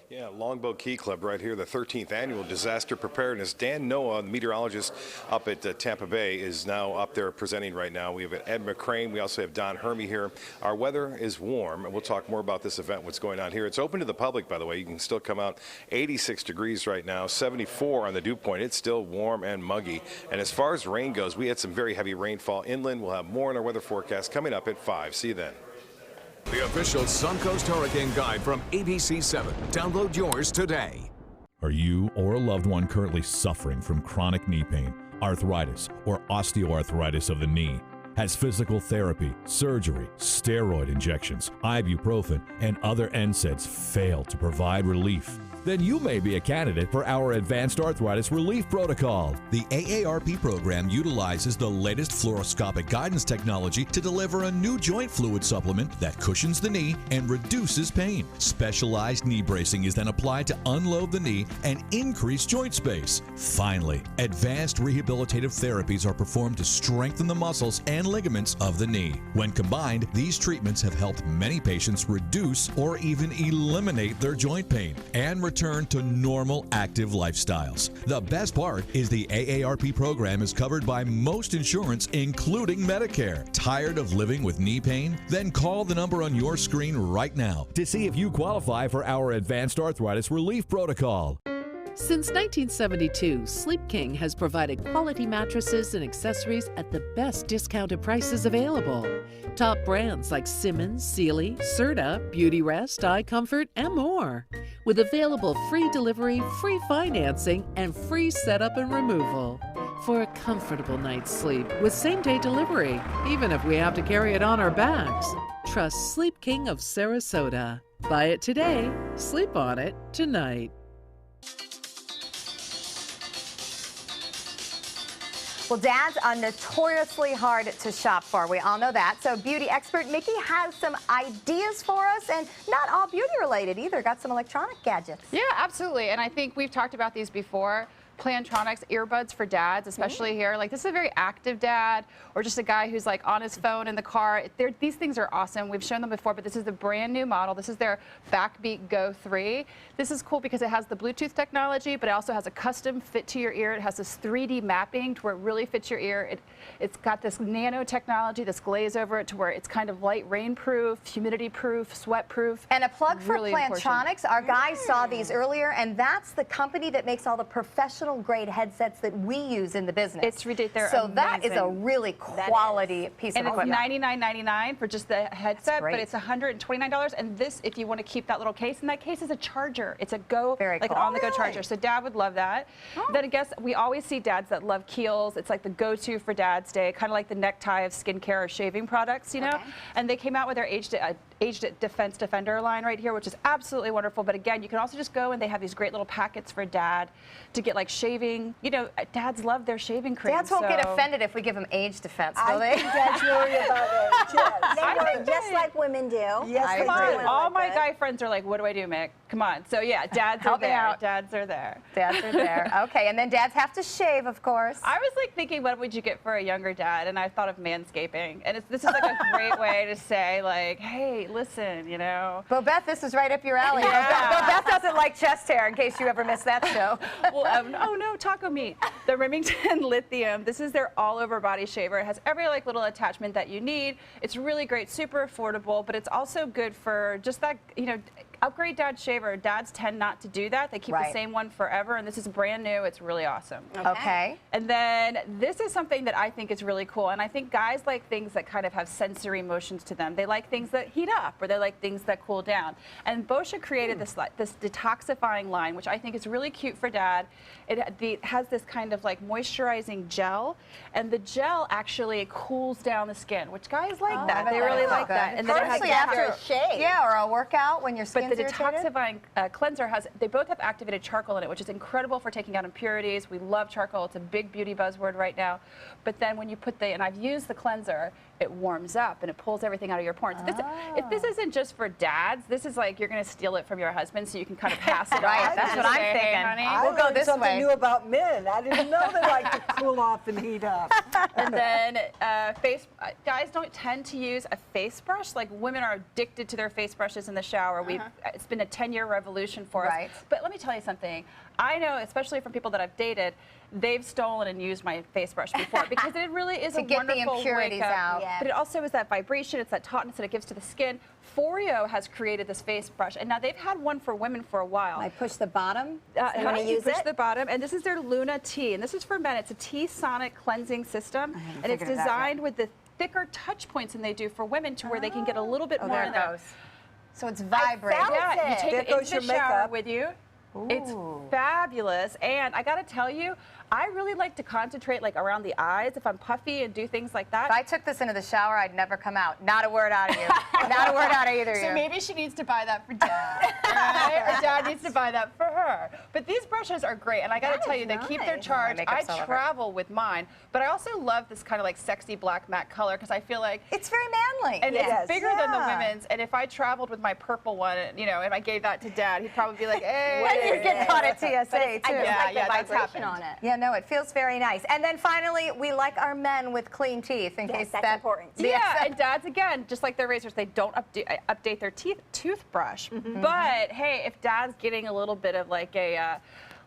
Yeah, Longboat Key Club right here, the 13th annual disaster preparedness. Dan Noah, the meteorologist up at Tampa Bay, is now up there presenting right now. We have Ed McCrane. We also have Don Hermey here. Our weather is warm, and we'll talk more about this event, what's going on here. It's open to the public, by the way. You can still come out. 86 degrees right now, 74 on the dew point. It's still warm and muggy. And as far as rain goes, we had some very heavy rainfall inland. We'll have more in our weather forecast coming up at 5. See you then. The official Suncoast Hurricane Guide from ABC7. Download yours today. Are you or a loved one currently suffering from chronic knee pain, arthritis, or osteoarthritis of the knee? Has physical therapy, surgery, steroid injections, ibuprofen, and other NSAIDs failed to provide relief? Then you may be a candidate for our Advanced Arthritis Relief Protocol. The AARP program utilizes the latest fluoroscopic guidance technology to deliver a new joint fluid supplement that cushions the knee and reduces pain. Specialized knee bracing is then applied to unload the knee and increase joint space. Finally, advanced rehabilitative therapies are performed to strengthen the muscles and ligaments of the knee. When combined, these treatments have helped many patients reduce or even eliminate their joint pain and return to normal active lifestyles. The best part is the AARP program is covered by most insurance, including Medicare. Tired of living with knee pain? Then call the number on your screen right now to see if you qualify for our Advanced Arthritis Relief Protocol. Since 1972, Sleep King has provided quality mattresses and accessories at the best discounted prices available. Top brands like Simmons, Sealy, Serta, Beautyrest, iComfort, and more. With available free delivery, free financing, and free setup and removal. For a comfortable night's sleep with same-day delivery, even if we have to carry it on our backs. Trust Sleep King of Sarasota. Buy it today, sleep on it tonight. Well, dads are notoriously hard to shop for. We all know that. So beauty expert Mickey has some ideas for us, and not all beauty related either. Got some electronic gadgets. Yeah, absolutely. And I think we've talked about these before. Plantronics earbuds for dads, especially here. Like, this is a very active dad, or just a guy who's like on his phone in the car. These things are awesome. We've shown them before, but this is the brand new model. This is their Backbeat Go 3. This is cool because it has the Bluetooth technology, but it also has a custom fit to your ear. It has this 3D mapping to where it really fits your ear. It's got this nano technology, this glaze over it, to where it's kind of light rain-proof, humidity-proof, sweat-proof. And a plug for really Plantronics. Our guys saw these earlier, and that's the company that makes all the professional grade headsets that we use in the business. It's ridiculous. So that is a really quality piece of equipment. And it's $99.99 for just the headset, but it's $129. And this, if you want to keep that little case, and that case is a charger. It's a an on-the-go charger. So Dad would love that. Then I guess we always see dads that love Kiehl's. It's like the go-to for Dad's Day, kind of like the necktie of skincare or shaving products, you know. And they came out with their Aged Defense Defender line right here, which is absolutely wonderful. But again, you can also just go and they have these great little packets for Dad to get like shaving. You know, dads love their shaving cream. Dads won't get offended if we give them age defense, will they? I think dads worry about it. They worry just like women do. Yes, come on. All my guy friends are like, what do I do, Mick? Come on. So yeah, dads are there. Dads are there. Dads are there. Okay, and then dads have to shave, of course. I was like thinking, what would you get for a younger dad? And I thought of manscaping. And this is like a great way to say, like, hey, listen, you know. Bobette, this is right up your alley. Yeah. Bobette doesn't like chest hair, in case you ever missed that show. Well, oh no, taco meat. The Remington Lithium. This is their all-over body shaver. It has every like little attachment that you need. It's really great, super affordable, but it's also good for just that, you know, upgrade dad's shaver. Dads tend not to do that. They keep the same one forever, and this is brand new. It's really awesome. Okay. And then this is something that I think is really cool, and I think guys like things that kind of have sensory motions to them. They like things that heat up, or they like things that cool down. And Boscia created this detoxifying line, which I think is really cute for dad. It has this kind of like moisturizing gel, and the gel actually cools down the skin, which guys like that. They really like that. And then it has after a shave. Yeah, or a workout when your skin the detoxifying cleanser they both have activated charcoal in it, which is incredible for taking out impurities. We love charcoal. It's a big beauty buzzword right now. But then when you put and I've used the cleanser, it warms up and it pulls everything out of your pores. If this isn't just for dads, this is like you're going to steal it from your husband so you can kind of pass it Right, on. that's what I'm thinking. Hey, honey. We'll go this something way. new about men. I didn't know they like to cool off and heat up. And then guys don't tend to use a face brush. Like women are addicted to their face brushes in the shower. It's been a 10-year revolution for us. But let me tell you something. I know, especially from people that I've dated, they've stolen and used my face brush before because it really is a get the wonderful impurities wake-up. out. But it also is that vibration, it's that tautness that it gives to the skin. Foreo has created this face brush, and now they've had one for women for a while. I push the bottom. You push the bottom, and this is their Luna T, and this is for men. It's a T-sonic cleansing system, and it's designed with the thicker touch points than they do for women to where they can get a little bit more in there. So it's vibrating. Yeah, you take There it goes into the your shower makeup. with you. It's fabulous, and I gotta tell you, I really like to concentrate like around the eyes if I'm puffy and do things like that. If I took this into the shower, I'd never come out. Not a word out of you. Not a word out of either of you. So maybe she needs to buy that for Dad, right? Or Dad needs to buy that for her. But these brushes are great, and I got to tell you, they keep their charge. I travel with mine, but I also love this kind of like sexy black matte color because I feel like it's very manly. And it's bigger than the women's. And if I traveled with my purple one, you know, and I gave that to Dad, he'd probably be like, "Hey." You'd get caught at TSA too. That's happened on it. Yeah, no, it feels very nice. And then finally, we like our men with clean teeth in case that's important. Yeah, and dads, again, just like their razors, they don't update their toothbrush. But hey, if dad's getting a little bit of like a,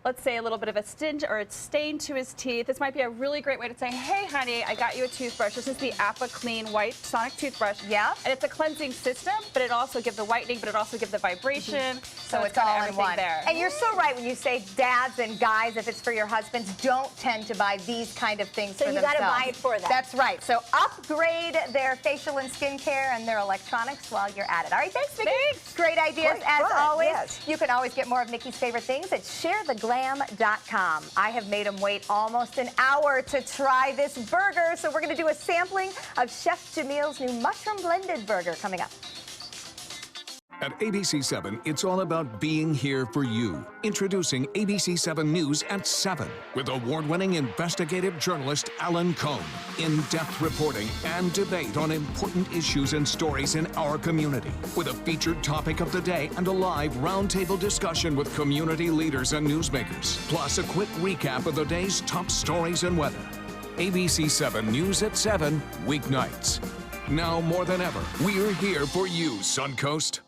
let's say a little bit of a stinge or a stain to his teeth, this might be a really great way to say, hey honey, I got you a toothbrush. This is the Appa Clean White Sonic Toothbrush. Yeah. And it's a cleansing system, but it also gives the whitening, but it also gives the vibration. So it's all in one. There. And you're so right when you say dads and guys, if it's for your husbands, don't tend to buy these kind of things for themselves. So you got to buy it for them. That's right. So upgrade their facial and skincare and their electronics while you're at it. All right, thanks, Nikki. Thanks. Great ideas as always. Yes. You can always get more of Nikki's favorite things at sharetheglam.com. I have made them wait almost an hour to try this burger, so we're going to do a sampling of Chef Jamil's new mushroom blended burger coming up. At ABC7, it's all about being here for you. Introducing ABC7 News at 7 with award-winning investigative journalist Alan Cohn. In-depth reporting and debate on important issues and stories in our community. With a featured topic of the day and a live roundtable discussion with community leaders and newsmakers. Plus a quick recap of the day's top stories and weather. ABC7 News at 7, weeknights. Now more than ever, we're here for you, Suncoast.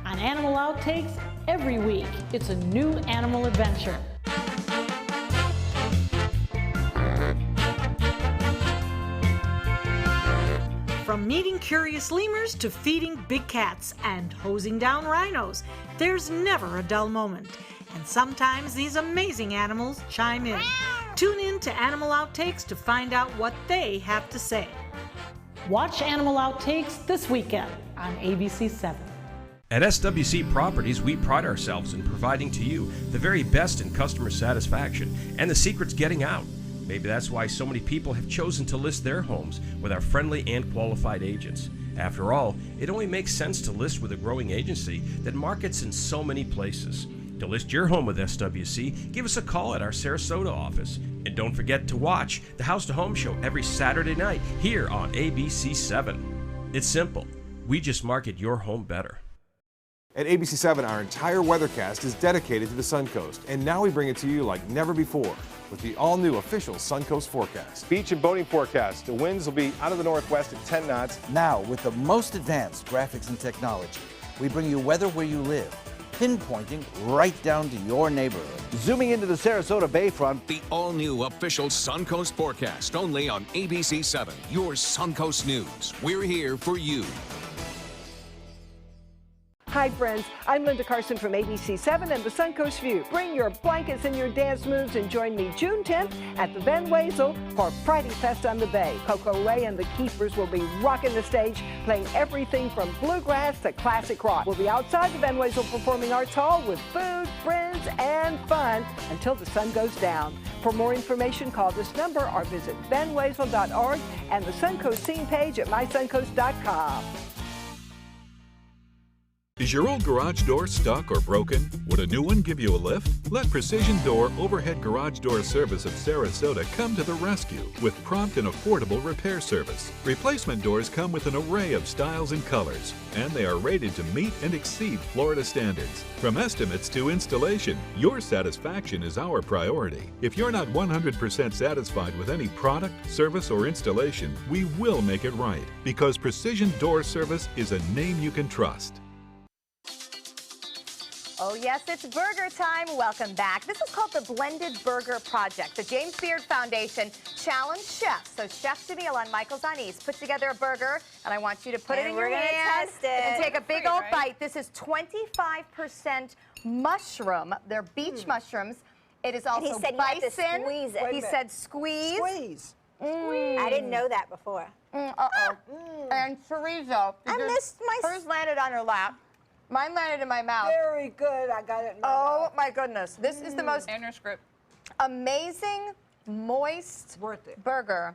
On Animal Outtakes, every week, it's a new animal adventure. From meeting curious lemurs to feeding big cats and hosing down rhinos, there's never a dull moment. And sometimes these amazing animals chime in. Tune in to Animal Outtakes to find out what they have to say. Watch Animal Outtakes this weekend on ABC7. At SWC Properties, we pride ourselves in providing to you the very best in customer satisfaction, and the secret's getting out. Maybe that's why so many people have chosen to list their homes with our friendly and qualified agents. After all, it only makes sense to list with a growing agency that markets in so many places. To list your home with SWC, give us a call at our Sarasota office. And don't forget to watch the House to Home Show every Saturday night here on ABC7. It's simple. We just market your home better. At ABC7, our entire weathercast is dedicated to the Suncoast, and now we bring it to you like never before with the all-new official Suncoast forecast. Beach and boating forecast. The winds will be out of the northwest at 10 knots. Now, with the most advanced graphics and technology, we bring you weather where you live, pinpointing right down to your neighborhood. Zooming into the Sarasota Bayfront, the all-new official Suncoast forecast, only on ABC7, your Suncoast News. We're here for you. Hi friends, I'm Linda Carson from ABC7 and the Suncoast View. Bring your blankets and your dance moves and join me June 10th at the Van Wezel for Friday Fest on the Bay. Coco Ray and the Keepers will be rocking the stage, playing everything from bluegrass to classic rock. We'll be outside the Van Wezel Performing Arts Hall with food, friends, and fun until the sun goes down. For more information, call this number or visit vanwezel.org and the Suncoast scene page at mysuncoast.com. Is your old garage door stuck or broken? Would a new one give you a lift? Let Precision Door Overhead Garage Door Service of Sarasota come to the rescue with prompt and affordable repair service. Replacement doors come with an array of styles and colors, and they are rated to meet and exceed Florida standards. From estimates to installation, your satisfaction is our priority. If you're not 100% satisfied with any product, service, or installation, we will make it right, because Precision Door Service is a name you can trust. Oh yes, it's burger time. Welcome back. This is called the Blended Burger Project. The James Beard Foundation challenged chefs. So Chef Jamil on Michael's on East put together a burger, and I want you to put it in your hand test it. and take a big old bite. This is 25% mushroom. They're beach mushrooms. It is also he said bison. You have to squeeze it. He said squeeze. Squeeze. I didn't know that before. And chorizo. I missed my... Hers landed on her lap. Mine landed in my mouth. Very good. I got it in my mouth. Oh my goodness. This is the most amazing, moist burger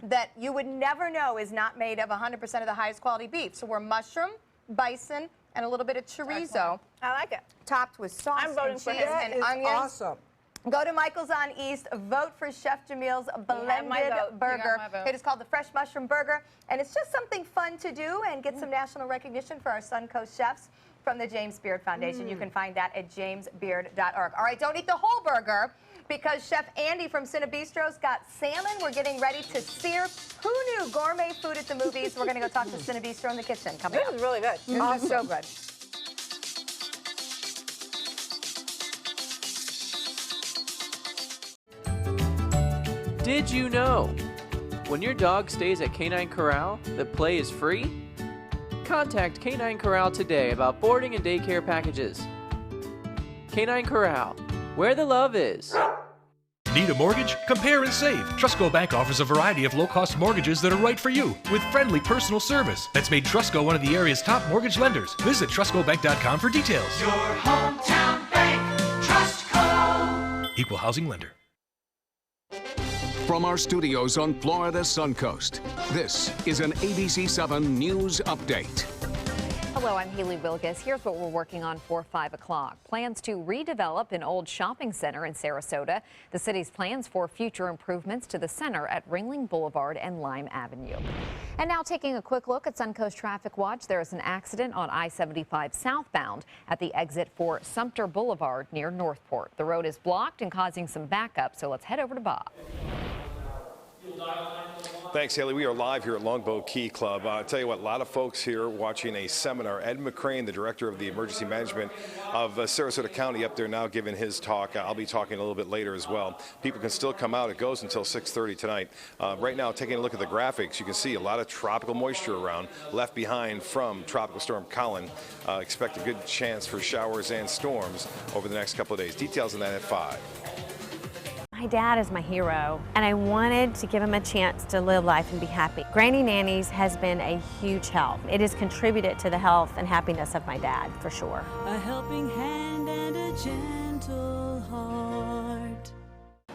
that you would never know is not made of 100% of the highest quality beef. So we're mushroom, bison, and a little bit of chorizo. I like it. Topped with sauce I'm voting and for cheese him. and That is onions. awesome. Go to Michael's on East, vote for Chef Jamil's blended burger. It is called the Fresh Mushroom Burger, and it's just something fun to do and get some national recognition for our Suncoast chefs from the James Beard Foundation. You can find that at jamesbeard.org. All right, don't eat the whole burger, because Chef Andy from Cinebistro's got salmon. We're getting ready to sear. Who knew gourmet food at the movies? We're going to go talk to Cinebistro in the kitchen coming up. This is really good. This is so good. Did you know? When your dog stays at Canine Corral, the play is free? Contact Canine Corral today about boarding and daycare packages. Canine Corral, where the love is. Need a mortgage? Compare and save. Trustco Bank offers a variety of low-cost mortgages that are right for you, with friendly personal service that's made Trustco one of the area's top mortgage lenders. Visit TrustcoBank.com for details. Your hometown bank, Trustco. Equal housing lender. From our studios on Florida's Suncoast, this is an ABC7 News Update. Hello, I'm Haley Wilgus. Here's what we're working on for 5 o'clock. Plans to redevelop an old shopping center in Sarasota. The city's plans for future improvements to the center at Ringling Boulevard and Lime Avenue. And now taking a quick look at Suncoast Traffic Watch, there is an accident on I-75 southbound at the exit for Sumter Boulevard near Northport. The road is blocked and causing some backup, so let's head over to Bob. Thanks, Haley. We are live here at Longbow Key Club. I'll tell you what, a lot of folks here watching a seminar. Ed McCrane, the director of the emergency management of Sarasota County, up there now giving his talk. I'll be talking a little bit later as well. People can still come out. It goes until 6:30 tonight. Right now, taking a look at the graphics, you can see a lot of tropical moisture around, left behind from Tropical Storm Colin. Expect a good chance for showers and storms over the next couple of days. Details on that at 5. My dad is my hero, and I wanted to give him a chance to live life and be happy. Granny Nannies has been a huge help. It has contributed to the health and happiness of my dad, for sure. A helping hand and a gentle heart.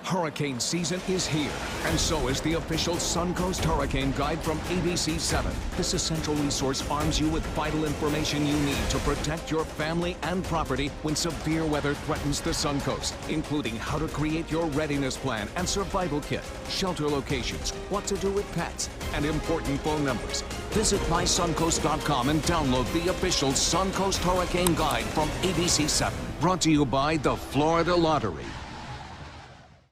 Hurricane season is here, and so is the official Suncoast Hurricane Guide from ABC7. This essential resource arms you with vital information you need to protect your family and property when severe weather threatens the Suncoast, including how to create your readiness plan and survival kit, shelter locations, what to do with pets, and important phone numbers. Visit mysuncoast.com and download the official Suncoast Hurricane Guide from ABC7. Brought to you by the Florida Lottery.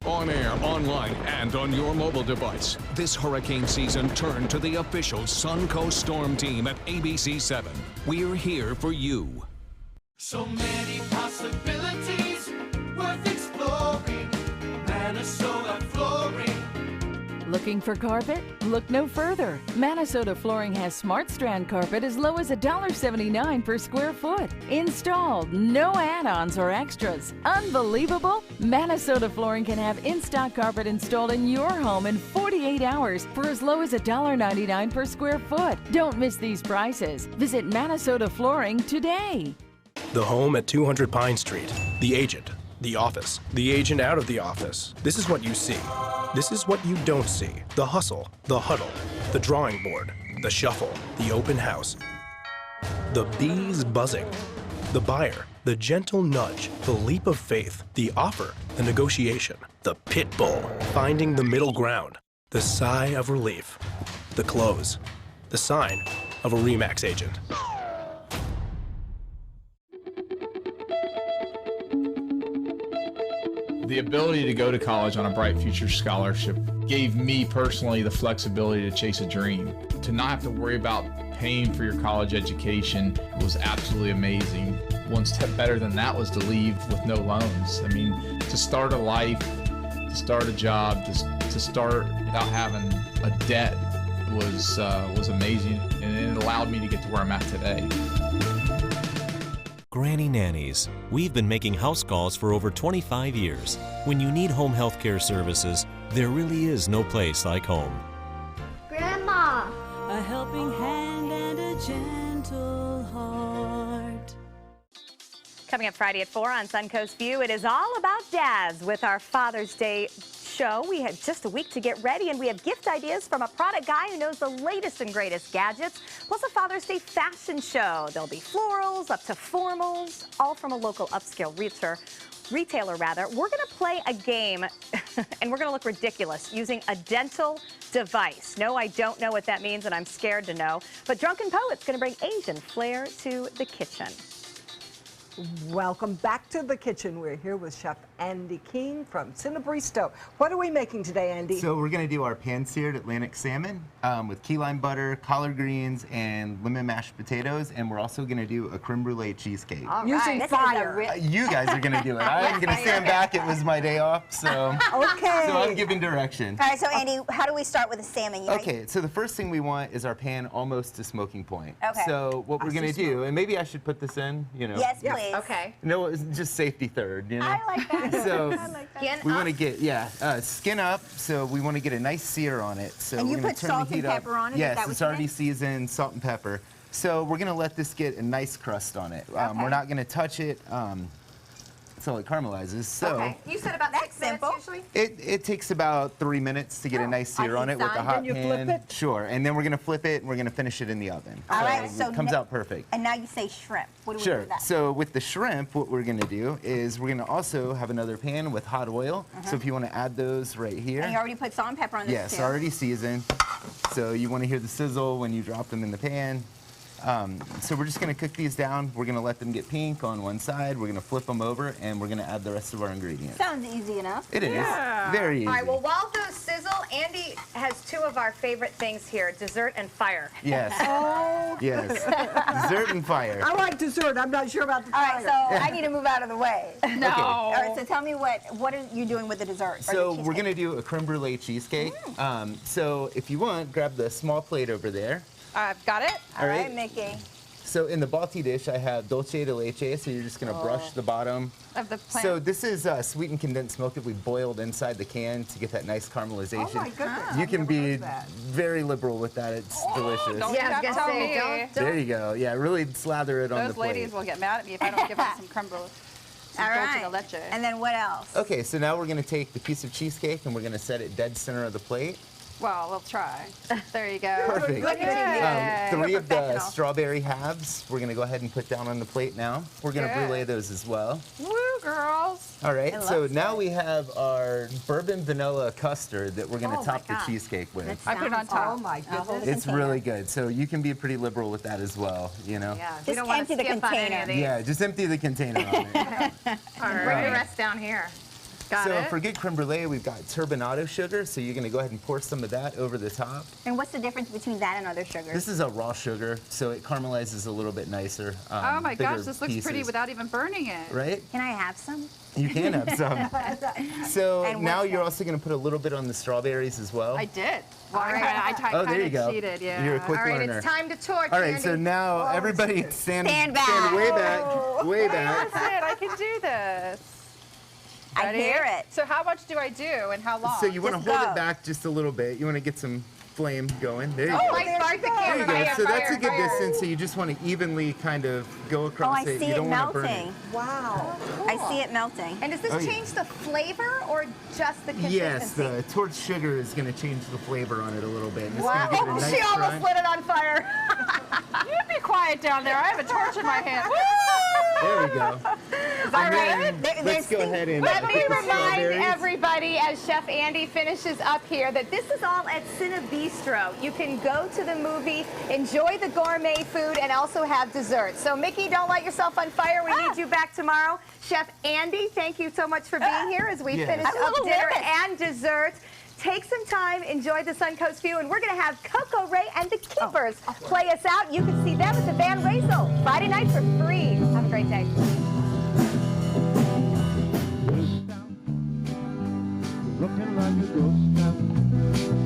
On air, online, and on your mobile device. This hurricane season, turn to the official Suncoast Storm Team at ABC7. We're here for you. So many possibilities worth exploring. Minnesota Flooring. Looking for carpet? Look no further. Minnesota Flooring has Smart Strand carpet as low as $1.79 per square foot. Installed, no add-ons or extras. Unbelievable? Minnesota Flooring can have in-stock carpet installed in your home in 48 hours for as low as $1.99 per square foot. Don't miss these prices. Visit Minnesota Flooring today. The home at 200 Pine Street. The agent. The office. The agent out of the office. This is what you see. This is what you don't see. The hustle, the huddle, the drawing board, the shuffle, the open house. the bees buzzing. The buyer, the gentle nudge, the leap of faith, the offer, the negotiation, the pit bull, finding the middle ground, the sigh of relief, the close, the sign of a RE/MAX agent. The ability to go to college on a Bright Future Scholarship gave me personally the flexibility to chase a dream. To not have to worry about paying for your college education was absolutely amazing. One step better than that was to leave with no loans. I mean, to start a life, to start a job, to start without having a debt was amazing, and it allowed me to get to where I'm at today. Granny Nannies. We've been making house calls for over 25 years. When you need home health care services, there really is no place like home. Grandma! A helping hand and a gentle heart. Coming up Friday at 4 on Suncoast View, it is all about dads with our Father's Day show. We have just a week to get ready, and we have gift ideas from a product guy who knows the latest and greatest gadgets, plus a Father's Day fashion show. There'll be florals up to formals, all from a local upscale retailer. We're going to play a game, and we're going to look ridiculous using a dental device. No, I don't know what that means, and I'm scared to know. But Drunken Poet's going to bring Asian flair to the kitchen. Welcome back to the kitchen. We're here with Chef Andy Keene from Cinebristo. What are we making today, Andy? So we're going to do our pan-seared Atlantic salmon with key lime butter, collard greens, and lemon mashed potatoes. And we're also going to do a creme brulee cheesecake. All right. Using fire. You guys are going to do it. I'm going to stand back. It was my day off, so Okay. So I'm giving direction. All right, so Andy, how do we start with the salmon? Okay, so the first thing we want is our pan almost to smoking point. Okay. So what we're going to do, and maybe I should put this in, you know. Yes, please. Okay. No, it's just safety third, you know. I like that. So I like that. Skin we up. want to get, skin up. So we want to get a nice sear on it. So And you we're gonna put turn salt the and heat up. pepper on it? Is Yes, that what it's you already did? seasoned, salt and pepper. So we're going to let this get a nice crust on it. We're not going to touch it until it caramelizes. So Okay. You said about 6 minutes usually? it takes about 3 minutes to get a nice sear on it with the hot Then you pan. flip it? Sure, and then we're going to flip it and we're going to finish it in the oven. All right, so it comes out perfect. And now you say shrimp. What do we do Sure. with that? So with the shrimp, what we're going to do is we're going to also have another pan with hot oil. So if you want to add those right here. And you already put salt and pepper on this Yes, too. already seasoned. So you want to hear the sizzle when you drop them in the pan. So we're just going to cook these down. We're going to let them get pink on one side. We're going to flip them over, and we're going to add the rest of our ingredients. Sounds easy enough. It is. Very easy. All right, well, while those sizzle, Andy has 2 of our favorite things here, dessert and fire. Yes. Oh. Yes. Dessert and fire. I like dessert. I'm not sure about the All right, so fire. I need to move out of the way. No. Okay. All right, so tell me what are you doing with the dessert? So we're going to do a creme brulee cheesecake. So if you want, grab the small plate over there. I've got it. All right. Mickey. So in the balti dish, I have dulce de leche, so you're just going to brush the bottom. Of the plant. So this is sweetened condensed milk that we boiled inside the can to get that nice caramelization. Oh my goodness. You can be very liberal with that. It's delicious. Don't yeah, I was gonna say, don't. There you go. Yeah, really slather it on the Those plate. ladies will get mad at me if I don't give them some creme brulee. All right. And then what else? Okay, so now we're going to take the piece of cheesecake and we're going to set it dead center of the plate. Well, we'll try. There you go. Perfect. Yay. 3 of the strawberry halves we're going to go ahead and put down on the plate now. We're going to Good. brulee those as well. Woo, girls. All right, so now we have our bourbon vanilla custard that we're going to top the cheesecake with. I put it on top. Oh my goodness. It's really good. So you can be pretty liberal with that as well, you know? Yeah, Just empty the container. Yeah, just empty the container on it. All right. Bring the rest down here. Got so it. for good creme brulee, we've got turbinado sugar, so you're going to go ahead and pour some of that over the top. And what's the difference between that and other sugars? This is a raw sugar, so it caramelizes a little bit nicer. Oh my gosh, bigger this looks pretty pieces. without even burning it. Right? Can I have some? You can have some. So And now what's you're also going to put a little bit on the strawberries as well. I did. Well, All right. I Oh, there kind you of go. cheated, yeah. You're a quick All right, learner. it's time to torch, All right, Andy. so now everybody stand back. way back, way back. That's it. I can do this. I hear it. So how much do I do and how long? So you want to hold it back just a little bit. You want to get some flame going. There you Oh, go. I sparked the There you camera. go. So that's a Fire, good fire. distance. So you just want to evenly kind of go Oh, across I it. see You it don't want to burn melting. it. Wow. I see it melting. And does this Oh, yeah. change the flavor or just the consistency? Yes, the torch sugar is going to change the flavor on it a little bit. And it's Wow. going to give it a nice She almost crunch. lit it on fire. You be quiet down there. I have a torch in my hand. There we go. All right. Let's go ahead and Let me put the remind strawberries. everybody as Chef Andy finishes up here that this is all at Cine Bistro. You can go to the movie, enjoy the gourmet food, and also have dessert. So, Mickey, don't light yourself on fire. We need you back tomorrow. Chef Andy, thank you so much for being here as we finish up dinner and dessert. Take some time, enjoy the Suncoast view, and we're going to have Coco Ray and the Keepers play us out. You can see them at the Van Razel Friday night for free. Have a great day. Looking like a ghost town.